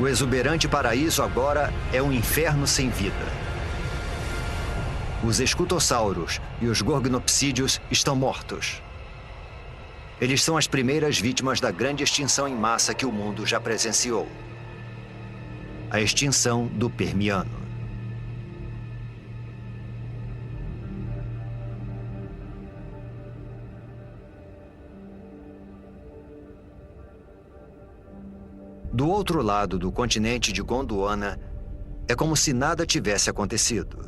O exuberante paraíso agora é um inferno sem vida. Os escutossauros e os gorgonopsídeos estão mortos. Eles são as primeiras vítimas da grande extinção em massa que o mundo já presenciou. A extinção do Permiano. Do outro lado do continente de Gondwana, é como se nada tivesse acontecido.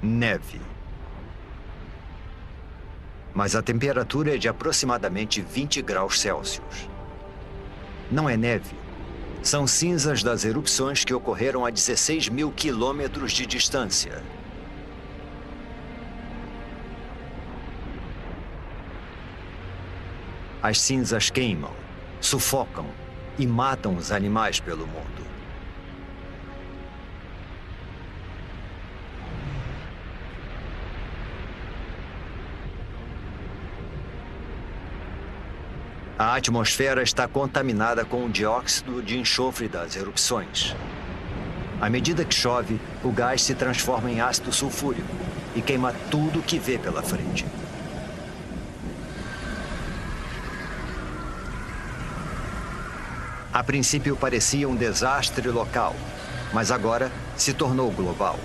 Neve. Mas a temperatura é de aproximadamente 20 graus Celsius. Não é neve. São cinzas das erupções que ocorreram a 16 mil quilômetros de distância. As cinzas queimam, sufocam e matam os animais pelo mundo. A atmosfera está contaminada com o dióxido de enxofre das erupções. À medida que chove, o gás se transforma em ácido sulfúrico e queima tudo que vê pela frente. A princípio parecia um desastre local, mas agora se tornou global.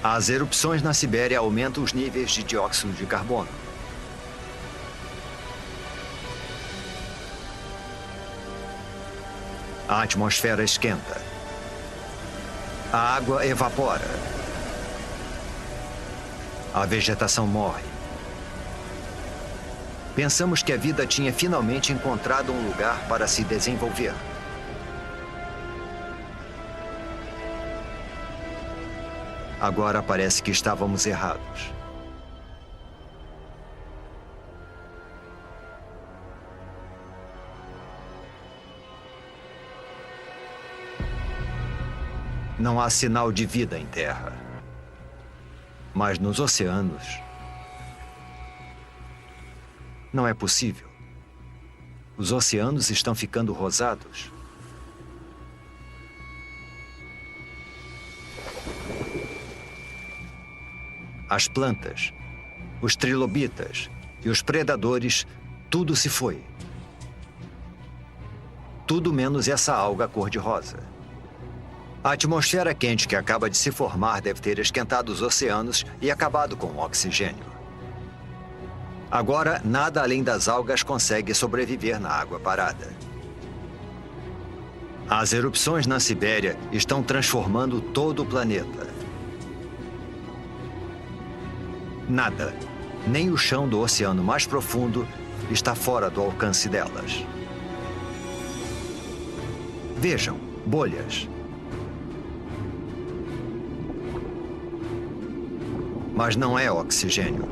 As erupções na Sibéria aumentam os níveis de dióxido de carbono. A atmosfera esquenta. A água evapora. A vegetação morre. Pensamos que a vida tinha finalmente encontrado um lugar para se desenvolver. Agora parece que estávamos errados. Não há sinal de vida em terra. Mas nos oceanos, não é possível. Os oceanos estão ficando rosados. As plantas, os trilobitas e os predadores, tudo se foi. Tudo menos essa alga cor-de-rosa. A atmosfera quente que acaba de se formar deve ter esquentado os oceanos e acabado com o oxigênio. Agora, nada além das algas consegue sobreviver na água parada. As erupções na Sibéria estão transformando todo o planeta. Nada, nem o chão do oceano mais profundo, está fora do alcance delas. Vejam, bolhas. Mas não é oxigênio.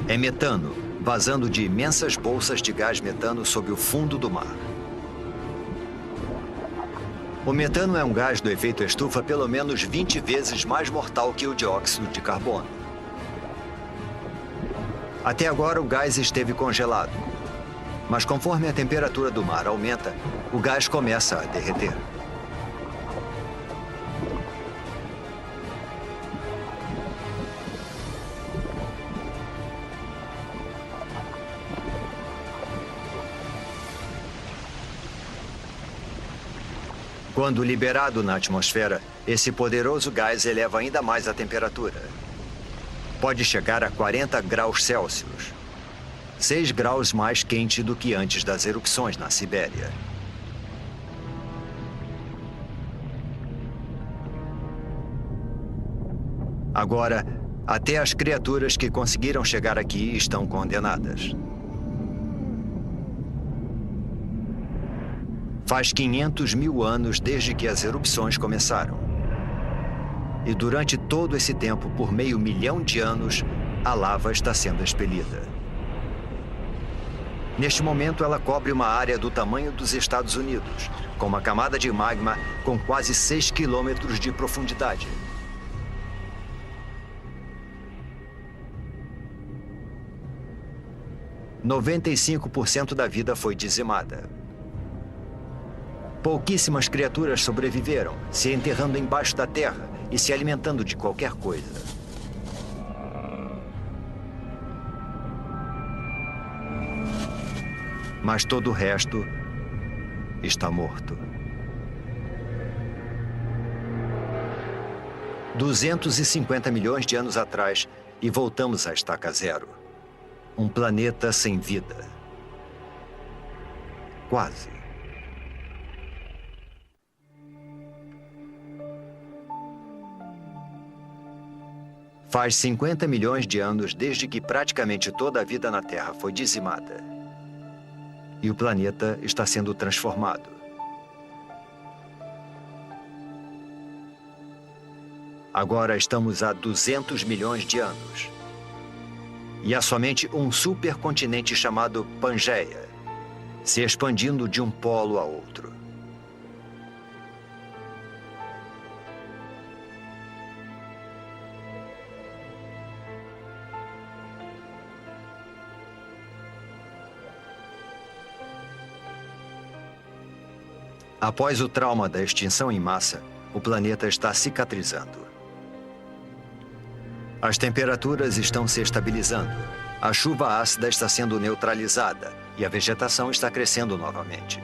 É metano, vazando de imensas bolsas de gás metano sob o fundo do mar. O metano é um gás do efeito estufa pelo menos 20 vezes mais mortal que o dióxido de carbono. Até agora o gás esteve congelado, mas conforme a temperatura do mar aumenta, o gás começa a derreter. Quando liberado na atmosfera, esse poderoso gás eleva ainda mais a temperatura. Pode chegar a 40 graus Celsius, 6 graus mais quente do que antes das erupções na Sibéria. Agora, até as criaturas que conseguiram chegar aqui estão condenadas. Faz 500 mil anos desde que as erupções começaram. E durante todo esse tempo, por meio milhão de anos, a lava está sendo expelida. Neste momento, ela cobre uma área do tamanho dos Estados Unidos, com uma camada de magma com quase 6 quilômetros de profundidade. « 95% da vida foi dizimada. Pouquíssimas criaturas sobreviveram, se enterrando embaixo da terra e se alimentando de qualquer coisa. Mas todo o resto está morto. 250 milhões de anos atrás e voltamos à estaca zero. Um planeta sem vida. Quase. Faz 50 milhões de anos desde que praticamente toda a vida na Terra foi dizimada. E o planeta está sendo transformado. Agora estamos a 200 milhões de anos. E há somente um supercontinente chamado Pangeia, se expandindo de um polo a outro. Após o trauma da extinção em massa, o planeta está cicatrizando. As temperaturas estão se estabilizando, a chuva ácida está sendo neutralizada e a vegetação está crescendo novamente.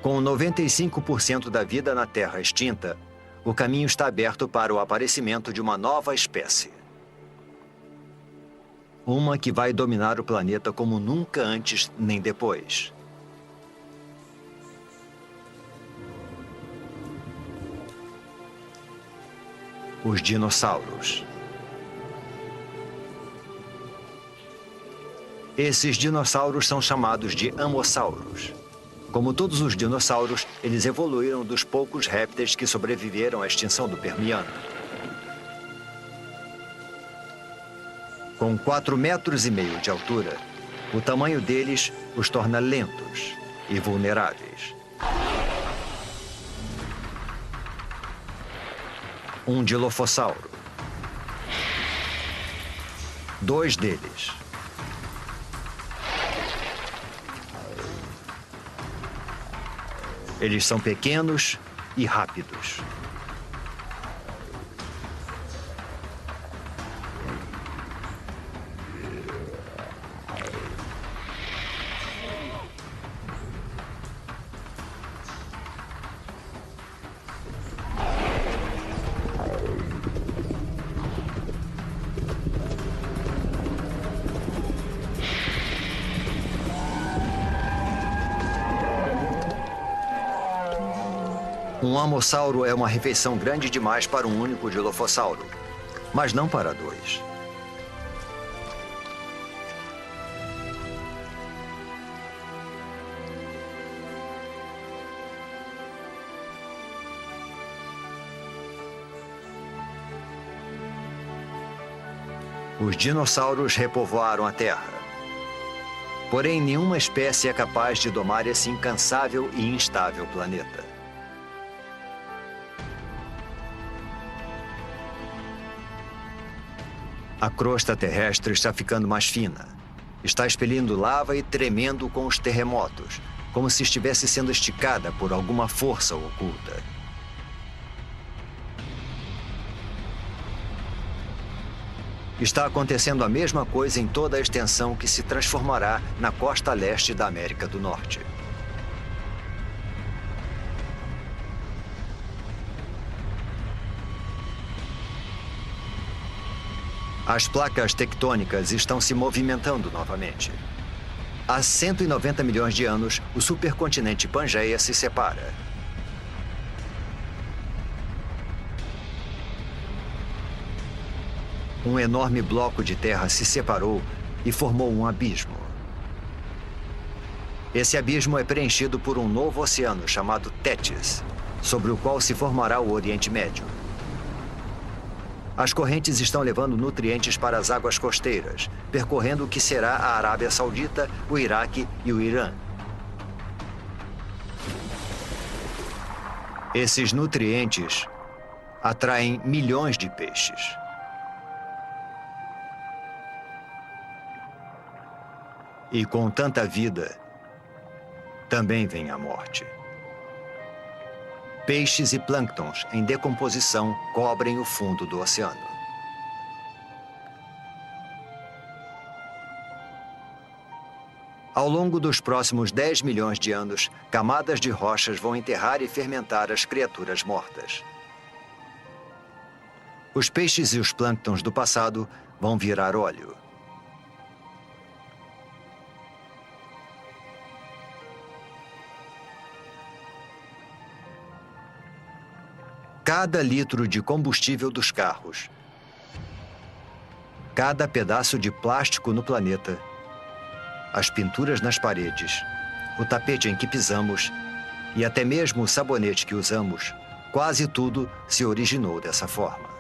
Com 95% da vida na Terra extinta, o caminho está aberto para o aparecimento de uma nova espécie. Uma que vai dominar o planeta como nunca antes nem depois. Os dinossauros. Esses dinossauros são chamados de amossauros. Como todos os dinossauros, eles evoluíram dos poucos répteis que sobreviveram à extinção do Permiano. Com 4,5 metros de altura, o tamanho deles os torna lentos e vulneráveis. Um dilofossauro. 2 deles. Eles são pequenos e rápidos. Um amossauro é uma refeição grande demais para um único dilofossauro, mas não para 2. Os dinossauros repovoaram a Terra. Porém, nenhuma espécie é capaz de domar esse incansável e instável planeta. A crosta terrestre está ficando mais fina. Está expelindo lava e tremendo com os terremotos, como se estivesse sendo esticada por alguma força oculta. Está acontecendo a mesma coisa em toda a extensão que se transformará na costa leste da América do Norte. As placas tectônicas estão se movimentando novamente. Há 190 milhões de anos, o supercontinente Pangeia se separa. Um enorme bloco de terra se separou e formou um abismo. Esse abismo é preenchido por um novo oceano chamado Tétis, sobre o qual se formará o Oriente Médio. As correntes estão levando nutrientes para as águas costeiras, percorrendo o que será a Arábia Saudita, o Iraque e o Irã. Esses nutrientes atraem milhões de peixes. E com tanta vida, também vem a morte. Peixes e plânctons em decomposição cobrem o fundo do oceano. Ao longo dos próximos 10 milhões de anos, camadas de rochas vão enterrar e fermentar as criaturas mortas. Os peixes e os plânctons do passado vão virar óleo. Cada litro de combustível dos carros, cada pedaço de plástico no planeta, as pinturas nas paredes, o tapete em que pisamos e até mesmo o sabonete que usamos, quase tudo se originou dessa forma.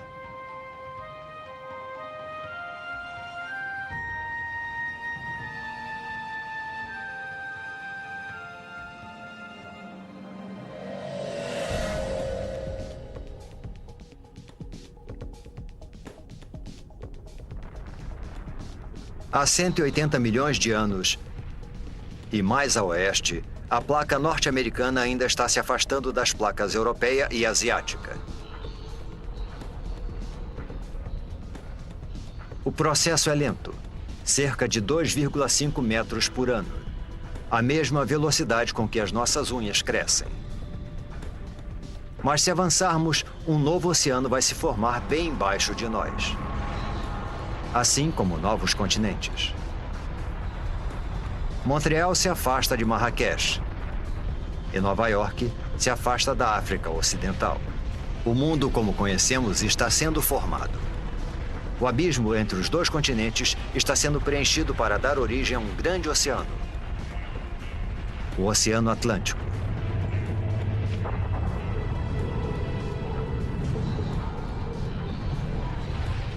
Há 180 milhões de anos, e mais a oeste, a placa norte-americana ainda está se afastando das placas europeia e asiática. O processo é lento, cerca de 2,5 metros por ano, a mesma velocidade com que as nossas unhas crescem. Mas se avançarmos, um novo oceano vai se formar bem embaixo de nós. Assim como novos continentes. Montreal se afasta de Marrakech e Nova York se afasta da África Ocidental. O mundo como conhecemos está sendo formado. O abismo entre os dois continentes está sendo preenchido para dar origem a um grande oceano. O Oceano Atlântico.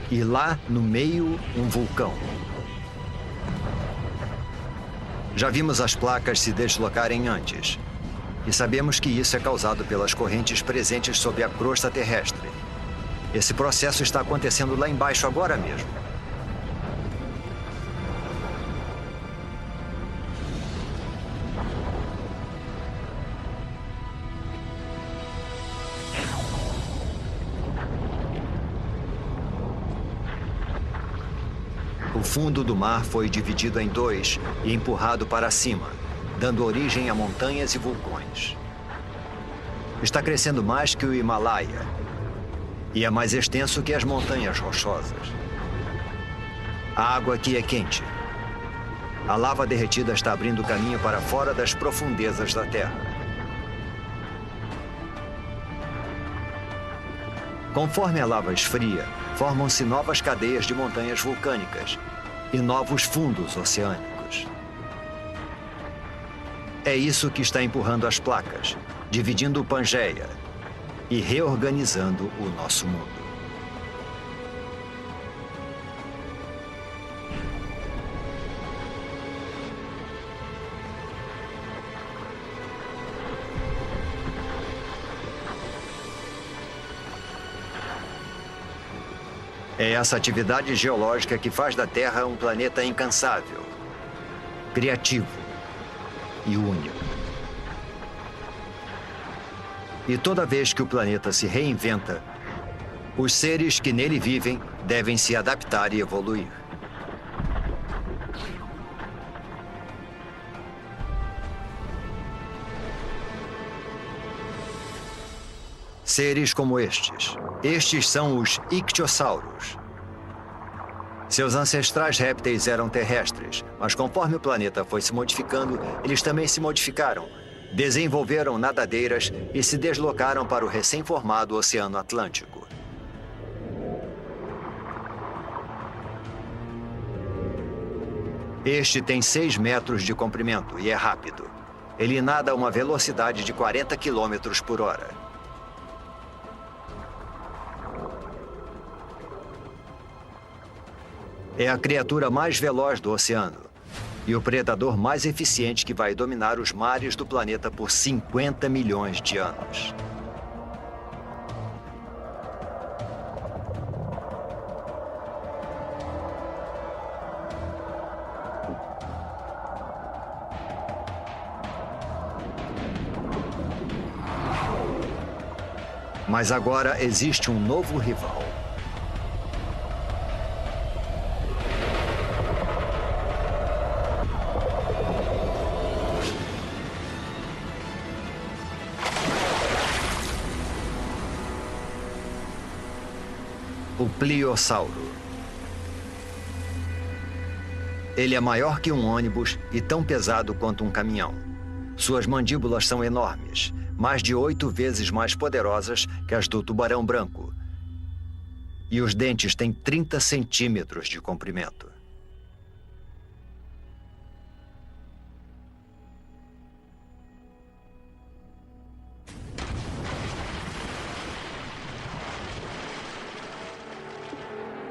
E lá, no meio, um vulcão. Já vimos as placas se deslocarem antes. E sabemos que isso é causado pelas correntes presentes sob a crosta terrestre. Esse processo está acontecendo lá embaixo agora mesmo. O fundo do mar foi dividido em dois e empurrado para cima, dando origem a montanhas e vulcões. Está crescendo mais que o Himalaia e é mais extenso que as montanhas rochosas. A água aqui é quente. A lava derretida está abrindo caminho para fora das profundezas da Terra. Conforme a lava esfria, formam-se novas cadeias de montanhas vulcânicas e novos fundos oceânicos. É isso que está empurrando as placas, dividindo o Pangeia e reorganizando o nosso mundo. É essa atividade geológica que faz da Terra um planeta incansável, criativo e único. E toda vez que o planeta se reinventa, os seres que nele vivem devem se adaptar e evoluir. Seres como estes. Estes são os ictiossauros. Seus ancestrais répteis eram terrestres, mas conforme o planeta foi se modificando, eles também se modificaram, desenvolveram nadadeiras e se deslocaram para o recém-formado Oceano Atlântico. Este tem 6 metros de comprimento e é rápido. Ele nada a uma velocidade de 40 quilômetros por hora. É a criatura mais veloz do oceano e o predador mais eficiente que vai dominar os mares do planeta por 50 milhões de anos. Mas agora existe um novo rival. O Pliossauro. Ele é maior que um ônibus e tão pesado quanto um caminhão. Suas mandíbulas são enormes, mais de 8 vezes mais poderosas que as do tubarão branco. E os dentes têm 30 centímetros de comprimento.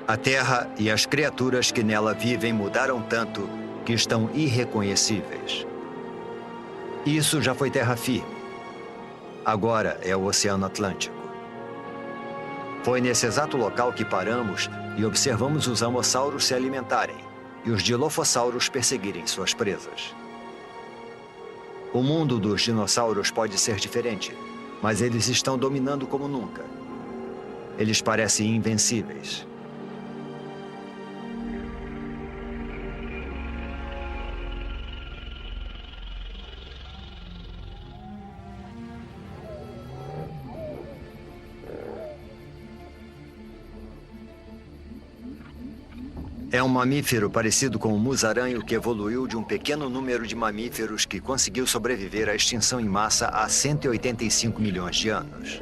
A Terra e as criaturas que nela vivem mudaram tanto que estão irreconhecíveis. Isso já foi terra firme. Agora é o Oceano Atlântico. Foi nesse exato local que paramos e observamos os amossauros se alimentarem e os dilofossauros perseguirem suas presas. O mundo dos dinossauros pode ser diferente, mas eles estão dominando como nunca. Eles parecem invencíveis. É um mamífero parecido com o musaranho que evoluiu de um pequeno número de mamíferos que conseguiu sobreviver à extinção em massa há 185 milhões de anos.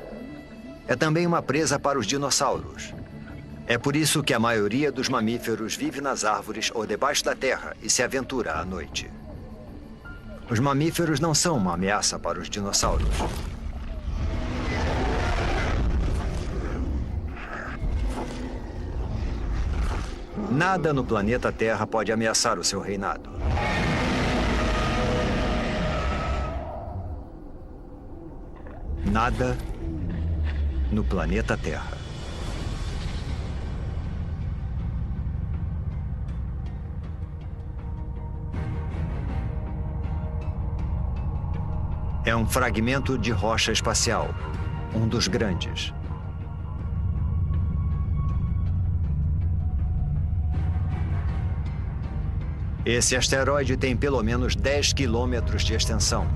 É também uma presa para os dinossauros. É por isso que a maioria dos mamíferos vive nas árvores ou debaixo da terra e se aventura à noite. Os mamíferos não são uma ameaça para os dinossauros. Nada no planeta Terra pode ameaçar o seu reinado. Nada no planeta Terra. É um fragmento de rocha espacial, um dos grandes. Esse asteroide tem pelo menos 10 quilômetros de extensão.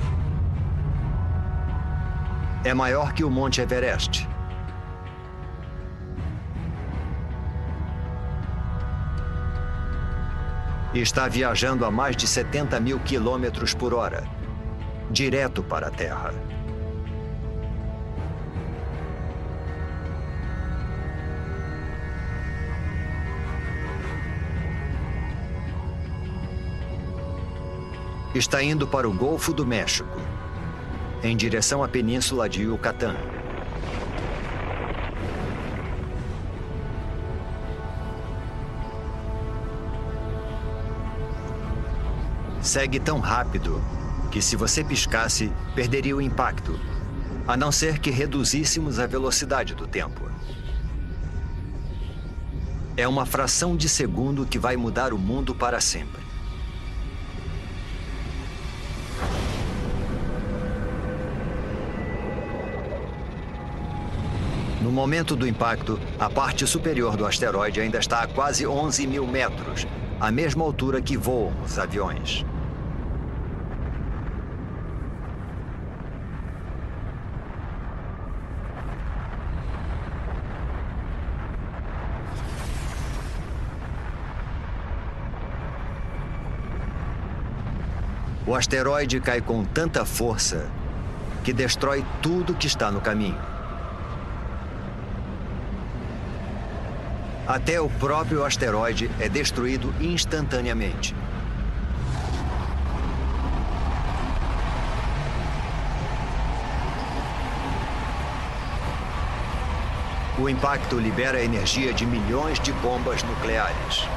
É maior que o Monte Everest. E está viajando a mais de 70 mil quilômetros por hora, direto para a Terra. Está indo para o Golfo do México, em direção à Península de Yucatán. Segue tão rápido que, se você piscasse, perderia o impacto, a não ser que reduzíssemos a velocidade do tempo. É uma fração de segundo que vai mudar o mundo para sempre. No momento do impacto, a parte superior do asteroide ainda está a quase 11 mil metros, a mesma altura que voam os aviões. O asteroide cai com tanta força que destrói tudo que está no caminho. Até o próprio asteroide é destruído instantaneamente. O impacto libera a energia de milhões de bombas nucleares.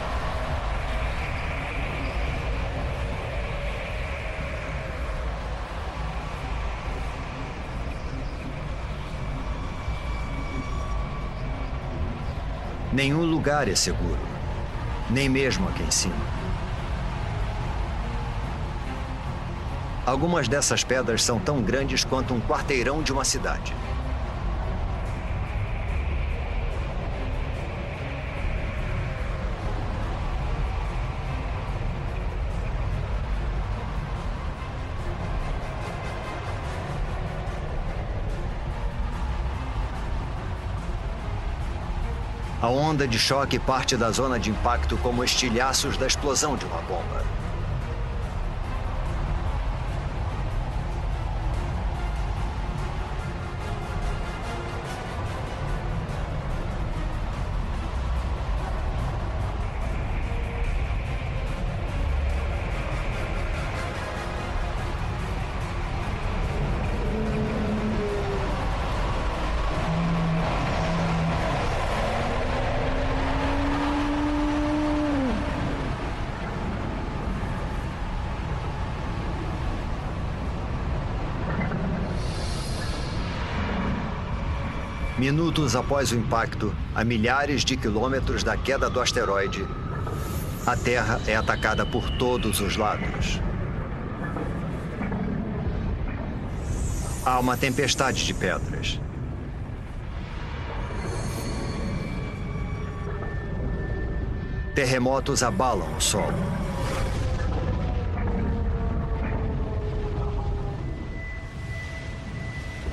Nenhum lugar é seguro, nem mesmo aqui em cima. Algumas dessas pedras são tão grandes quanto um quarteirão de uma cidade. A onda de choque parte da zona de impacto como estilhaços da explosão de uma bomba. Minutos após o impacto, a milhares de quilômetros da queda do asteroide, a Terra é atacada por todos os lados. Há uma tempestade de pedras. Terremotos abalam o solo.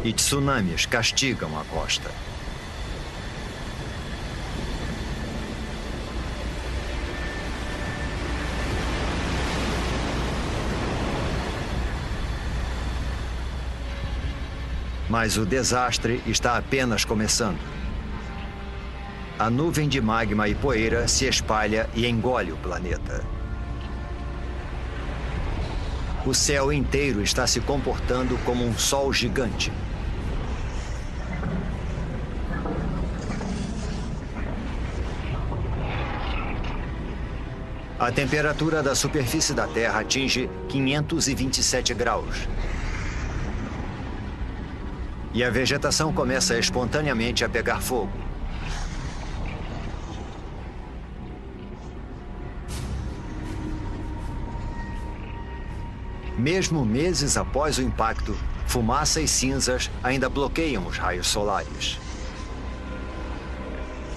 E tsunamis castigam a costa. Mas o desastre está apenas começando. A nuvem de magma e poeira se espalha e engole o planeta. O céu inteiro está se comportando como um sol gigante. A temperatura da superfície da Terra atinge 527 graus. E a vegetação começa espontaneamente a pegar fogo. Mesmo meses após o impacto, fumaça e cinzas ainda bloqueiam os raios solares.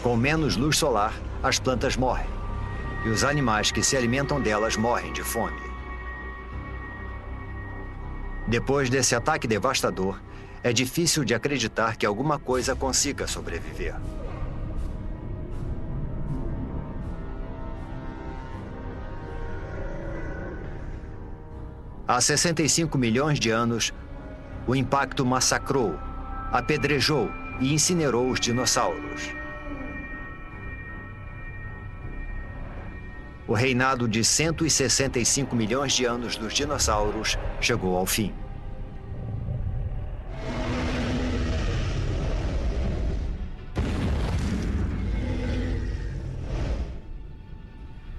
Com menos luz solar, as plantas morrem. E os animais que se alimentam delas morrem de fome. Depois desse ataque devastador, é difícil de acreditar que alguma coisa consiga sobreviver. Há 65 milhões de anos, o impacto massacrou, apedrejou e incinerou os dinossauros. O reinado de 165 milhões de anos dos dinossauros chegou ao fim.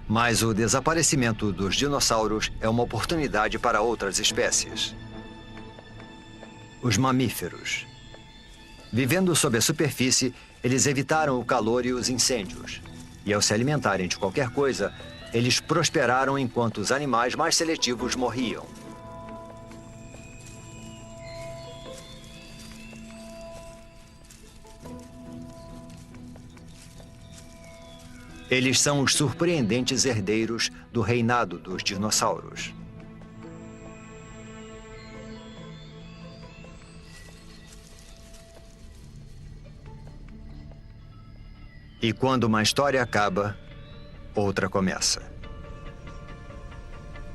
Mas o desaparecimento dos dinossauros é uma oportunidade para outras espécies. Os mamíferos. Vivendo sob a superfície, eles evitaram o calor e os incêndios. E ao se alimentarem de qualquer coisa, eles prosperaram enquanto os animais mais seletivos morriam. Eles são os surpreendentes herdeiros do reinado dos dinossauros. E quando uma história acaba, outra começa.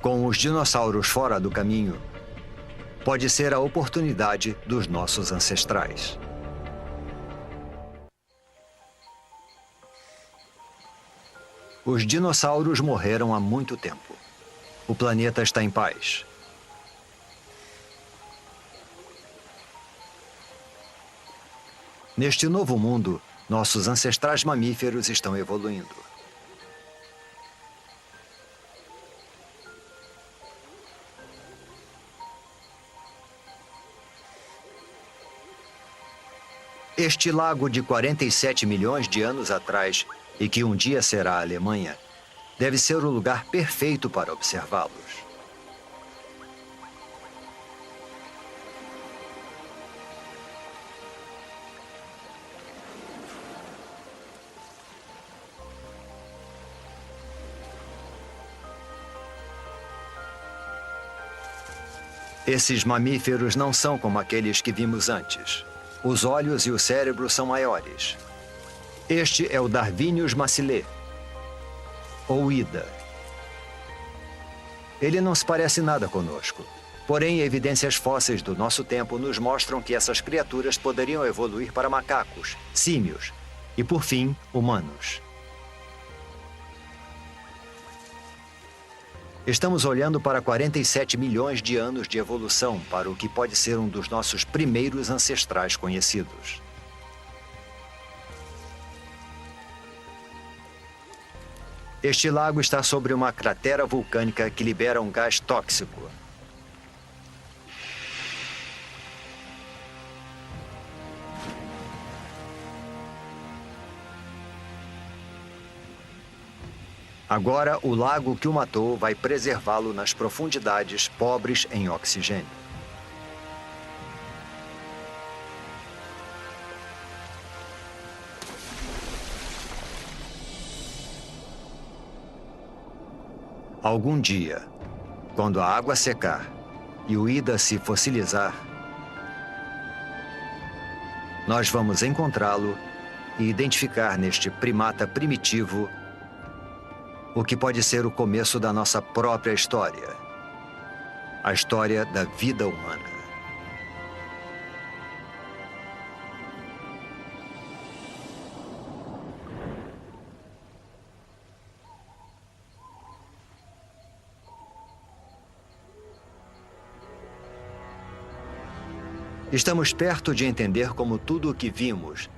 Com os dinossauros fora do caminho, pode ser a oportunidade dos nossos ancestrais. Os dinossauros morreram há muito tempo. O planeta está em paz. Neste novo mundo, Nossos ancestrais mamíferos estão evoluindo. Este lago de 47 milhões de anos atrás, e que um dia será a Alemanha, deve ser o lugar perfeito para observá-los. Esses mamíferos não são como aqueles que vimos antes. Os olhos e o cérebro são maiores. Este é o Darwinius massilae, ou Ida. Ele não se parece nada conosco. Porém, evidências fósseis do nosso tempo nos mostram que essas criaturas poderiam evoluir para macacos, símios e, por fim, humanos. Estamos olhando para 47 milhões de anos de evolução para o que pode ser um dos nossos primeiros ancestrais conhecidos. Este lago está sobre uma cratera vulcânica que libera um gás tóxico. Agora, o lago que o matou vai preservá-lo nas profundidades pobres em oxigênio. Algum dia, quando a água secar e o Ida se fossilizar, nós vamos encontrá-lo e identificar neste primata primitivo o que pode ser o começo da nossa própria história. A história da vida humana. Estamos perto de entender como tudo o que vimos,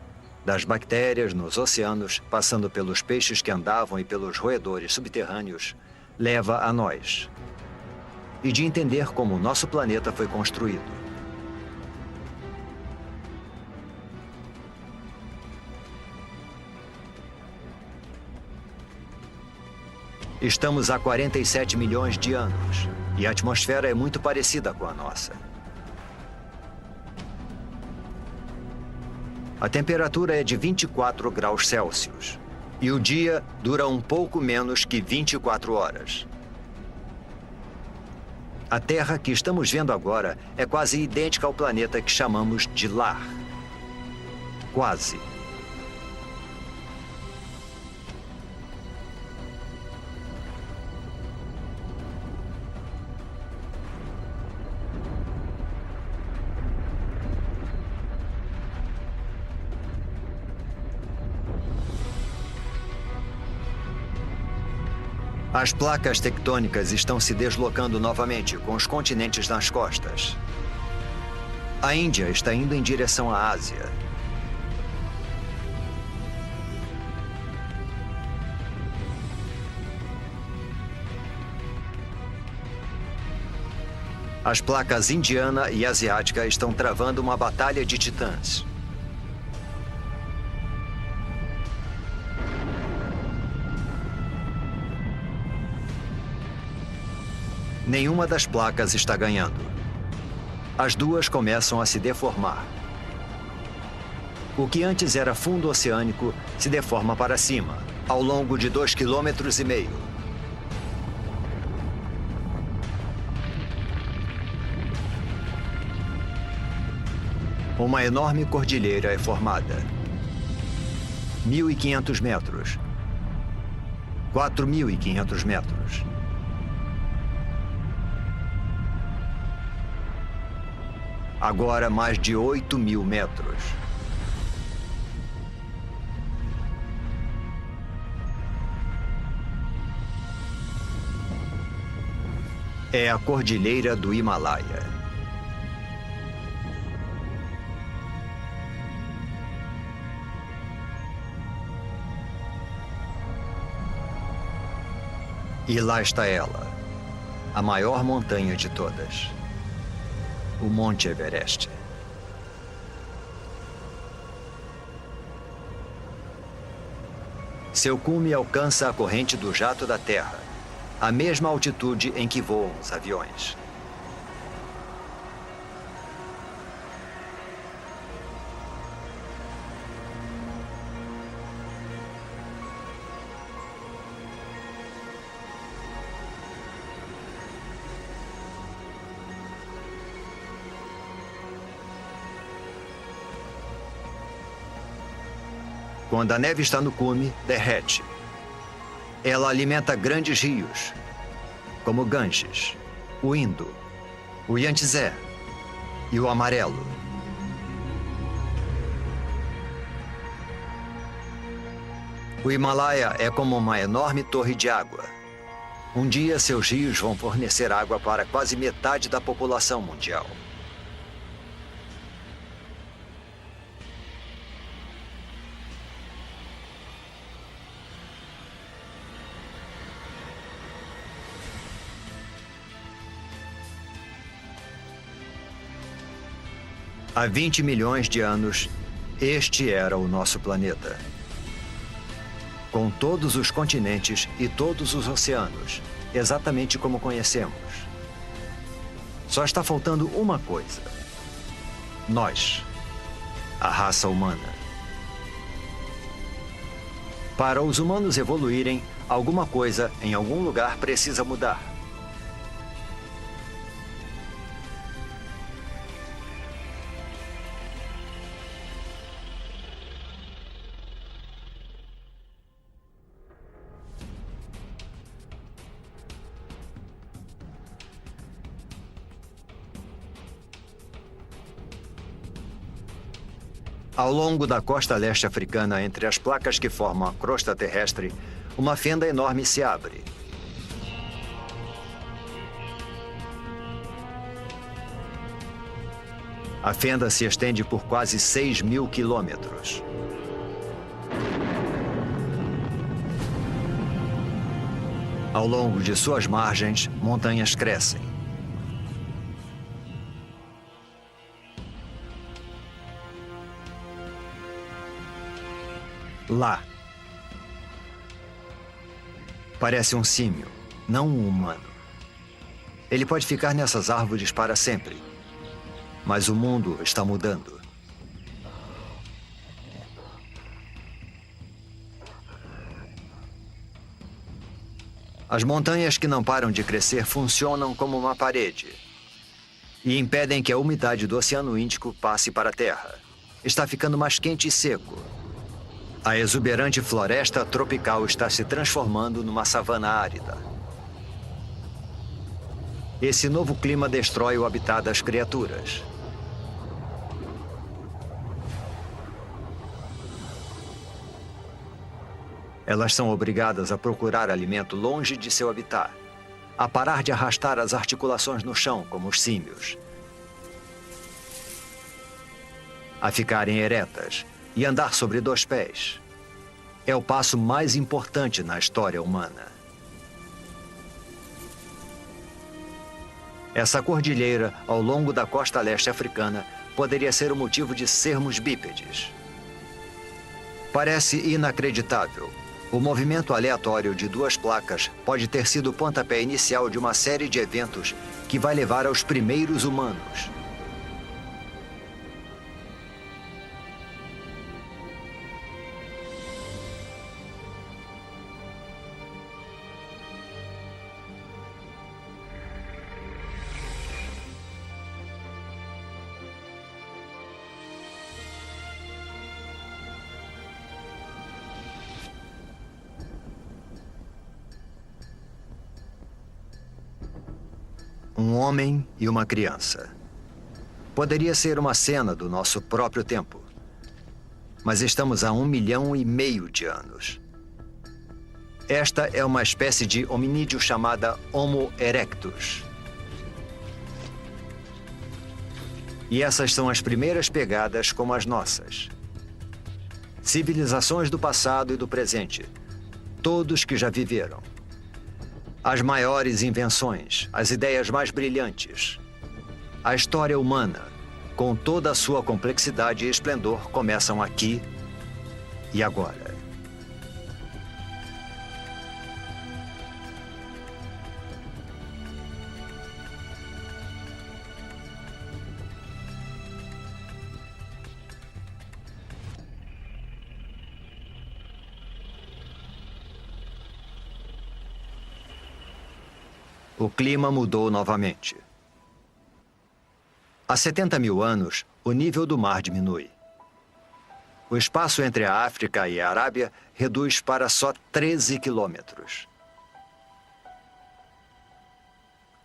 das bactérias nos oceanos, passando pelos peixes que andavam e pelos roedores subterrâneos, leva a nós. E de entender como o nosso planeta foi construído. Estamos há 47 milhões de anos, e a atmosfera é muito parecida com a nossa. A temperatura é de 24 graus Celsius. E o dia dura um pouco menos que 24 horas. A Terra que estamos vendo agora é quase idêntica ao planeta que chamamos de lar. Quase. As placas tectônicas estão se deslocando novamente, com os continentes nas costas. A Índia está indo em direção à Ásia. As placas indiana e asiática estão travando uma batalha de titãs. Nenhuma das placas está ganhando. As duas começam a se deformar. O que antes era fundo oceânico se deforma para cima, ao longo de 2,5 km. Uma enorme cordilheira é formada. 1.500 metros. 4.500 metros. Agora mais de 8.000 metros. É a Cordilheira do Himalaia. E lá está ela, a maior montanha de todas, o Monte Everest. Seu cume alcança a corrente do jato da Terra, a mesma altitude em que voam os aviões. Quando a neve está no cume, derrete. Ela alimenta grandes rios, como o Ganges, o Indo, o Yangtze e o Amarelo. O Himalaia é como uma enorme torre de água. Um dia, seus rios vão fornecer água para quase metade da população mundial. Há 20 milhões de anos, este era o nosso planeta. Com todos os continentes e todos os oceanos, exatamente como conhecemos. Só está faltando uma coisa. Nós, a raça humana. Para os humanos evoluírem, alguma coisa em algum lugar precisa mudar. Ao longo da costa leste africana, entre as placas que formam a crosta terrestre, uma fenda enorme se abre. A fenda se estende por quase 6.000 quilômetros. Ao longo de suas margens, montanhas crescem. Lá. Parece um símio, não um humano. Ele pode ficar nessas árvores para sempre. Mas o mundo está mudando. As montanhas que não param de crescer funcionam como uma parede e impedem que a umidade do Oceano Índico passe para a Terra. Está ficando mais quente e seco. A exuberante floresta tropical está se transformando numa savana árida. Esse novo clima destrói o habitat das criaturas. Elas são obrigadas a procurar alimento longe de seu habitat, a parar de arrastar as articulações no chão, como os símios, a ficarem eretas e andar sobre 2 pés. É o passo mais importante na história humana. Essa cordilheira, ao longo da costa leste africana, poderia ser o motivo de sermos bípedes. Parece inacreditável. O movimento aleatório de 2 placas pode ter sido o pontapé inicial de uma série de eventos que vai levar aos primeiros humanos. Um homem e uma criança. Poderia ser uma cena do nosso próprio tempo. Mas estamos a 1,5 milhão de anos. Esta é uma espécie de hominídeo chamada Homo erectus. E essas são as primeiras pegadas como as nossas. Civilizações do passado e do presente. Todos que já viveram. As maiores invenções, as ideias mais brilhantes. A história humana, com toda a sua complexidade e esplendor, começam aqui e agora. O clima mudou novamente. Há 70 mil anos, o nível do mar diminui. O espaço entre a África e a Arábia reduz para só 13 quilômetros.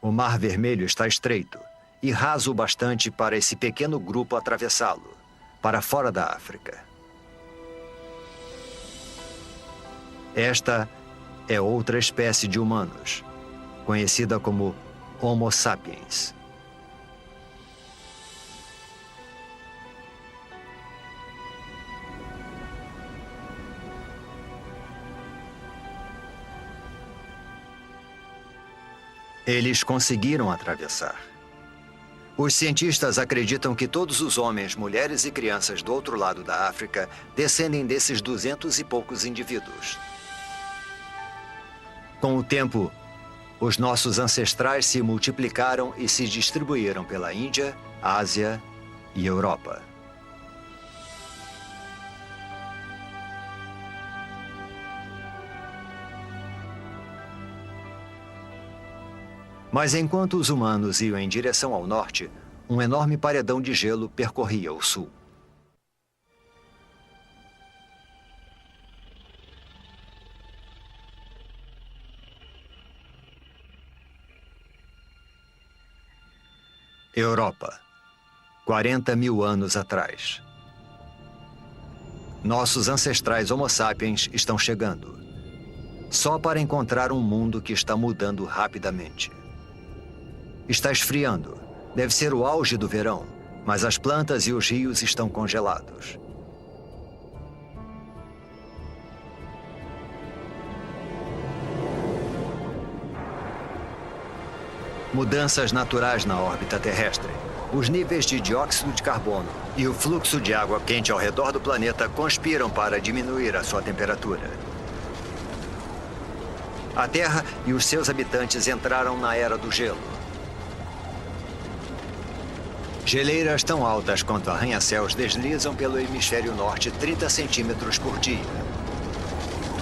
O Mar Vermelho está estreito e raso o bastante para esse pequeno grupo atravessá-lo, para fora da África. Esta é outra espécie de humanos, conhecida como Homo sapiens. Eles conseguiram atravessar. Os cientistas acreditam que todos os homens, mulheres e crianças do outro lado da África descendem desses 200 e poucos indivíduos. Com o tempo, os nossos ancestrais se multiplicaram e se distribuíram pela Índia, Ásia e Europa. Mas enquanto os humanos iam em direção ao norte, um enorme paredão de gelo percorria o sul. Europa, 40 mil anos atrás. Nossos ancestrais Homo sapiens estão chegando, só para encontrar um mundo que está mudando rapidamente. Está esfriando. Deve ser o auge do verão, mas as plantas e os rios estão congelados. Mudanças naturais na órbita terrestre. Os níveis de dióxido de carbono e o fluxo de água quente ao redor do planeta conspiram para diminuir a sua temperatura. A Terra e os seus habitantes entraram na era do gelo. Geleiras tão altas quanto arranha-céus deslizam pelo hemisfério norte 30 centímetros por dia.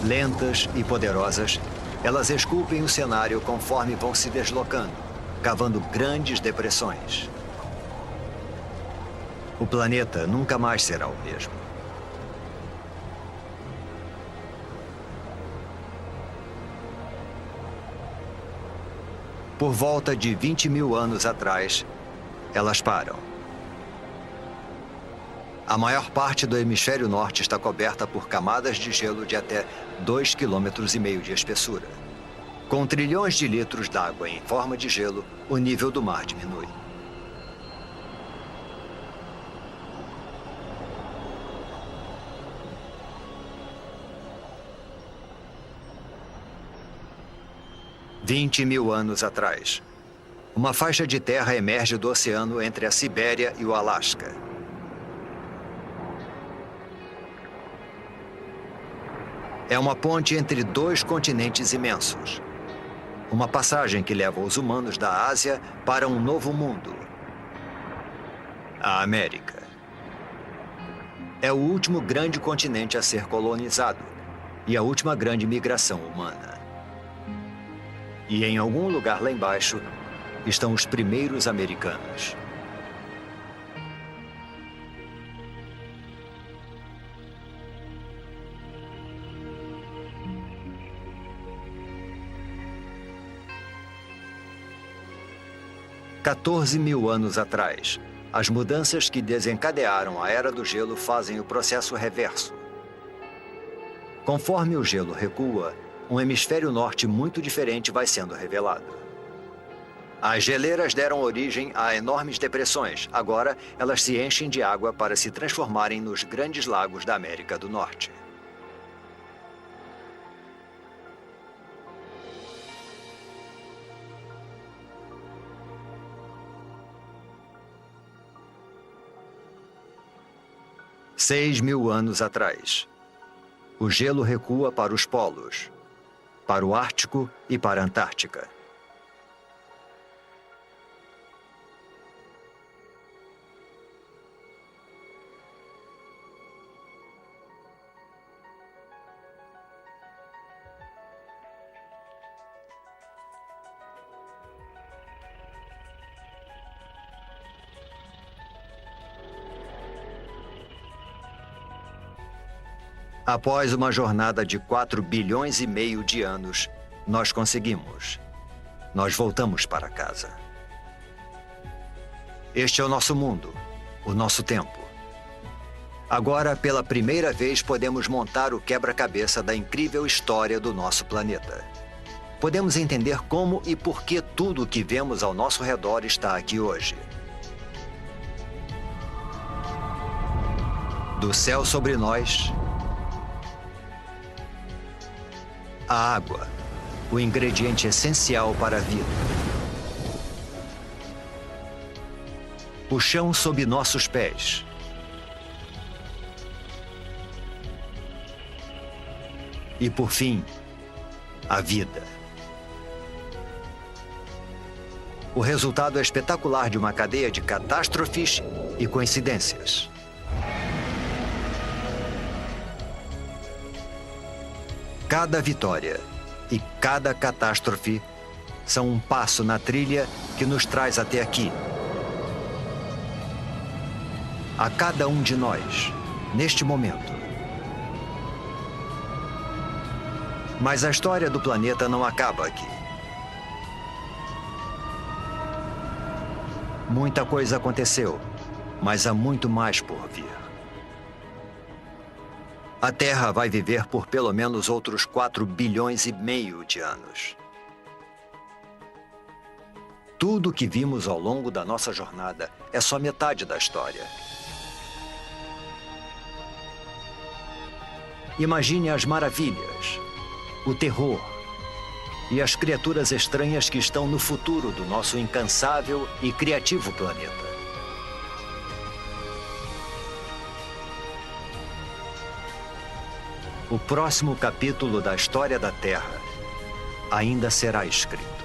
Lentas e poderosas, elas esculpem o cenário conforme vão se deslocando, cavando grandes depressões. O planeta nunca mais será o mesmo. Por volta de 20 mil anos atrás, elas param. A maior parte do hemisfério norte está coberta por camadas de gelo de até 2,5 km de espessura. Com trilhões de litros d'água em forma de gelo, o nível do mar diminui. $20 mil atrás. Uma faixa de terra emerge do oceano entre a Sibéria e o Alasca. É uma ponte entre dois continentes imensos. Uma passagem que leva os humanos da Ásia para um novo mundo. A América. É o último grande continente a ser colonizado e a última grande migração humana. E em algum lugar lá embaixo estão os primeiros americanos. $14 mil atrás, as mudanças que desencadearam a Era do Gelo fazem o processo reverso. Conforme o gelo recua, um hemisfério norte muito diferente vai sendo revelado. As geleiras deram origem a enormes depressões. Agora, elas se enchem de água para se transformarem nos grandes lagos da América do Norte. 6.000 anos atrás. O gelo recua para os polos, para o Ártico e para a Antártica. Após uma jornada de 4,5 bilhões de anos, nós conseguimos. Nós voltamos para casa. Este é o nosso mundo, o nosso tempo. Agora, pela primeira vez, podemos montar o quebra-cabeça da incrível história do nosso planeta. Podemos entender como e por que tudo o que vemos ao nosso redor está aqui hoje. Do céu sobre nós, a água, o ingrediente essencial para a vida. O chão sob nossos pés. E, por fim, a vida. O resultado é espetacular de uma cadeia de catástrofes e coincidências. Cada vitória e cada catástrofe são um passo na trilha que nos traz até aqui. A cada um de nós, neste momento. Mas a história do planeta não acaba aqui. Muita coisa aconteceu, mas há muito mais por vir. A Terra vai viver por pelo menos outros 4,5 bilhões de anos. Tudo o que vimos ao longo da nossa jornada é só metade da história. Imagine as maravilhas, o terror e as criaturas estranhas que estão no futuro do nosso incansável e criativo planeta. O próximo capítulo da história da Terra ainda será escrito.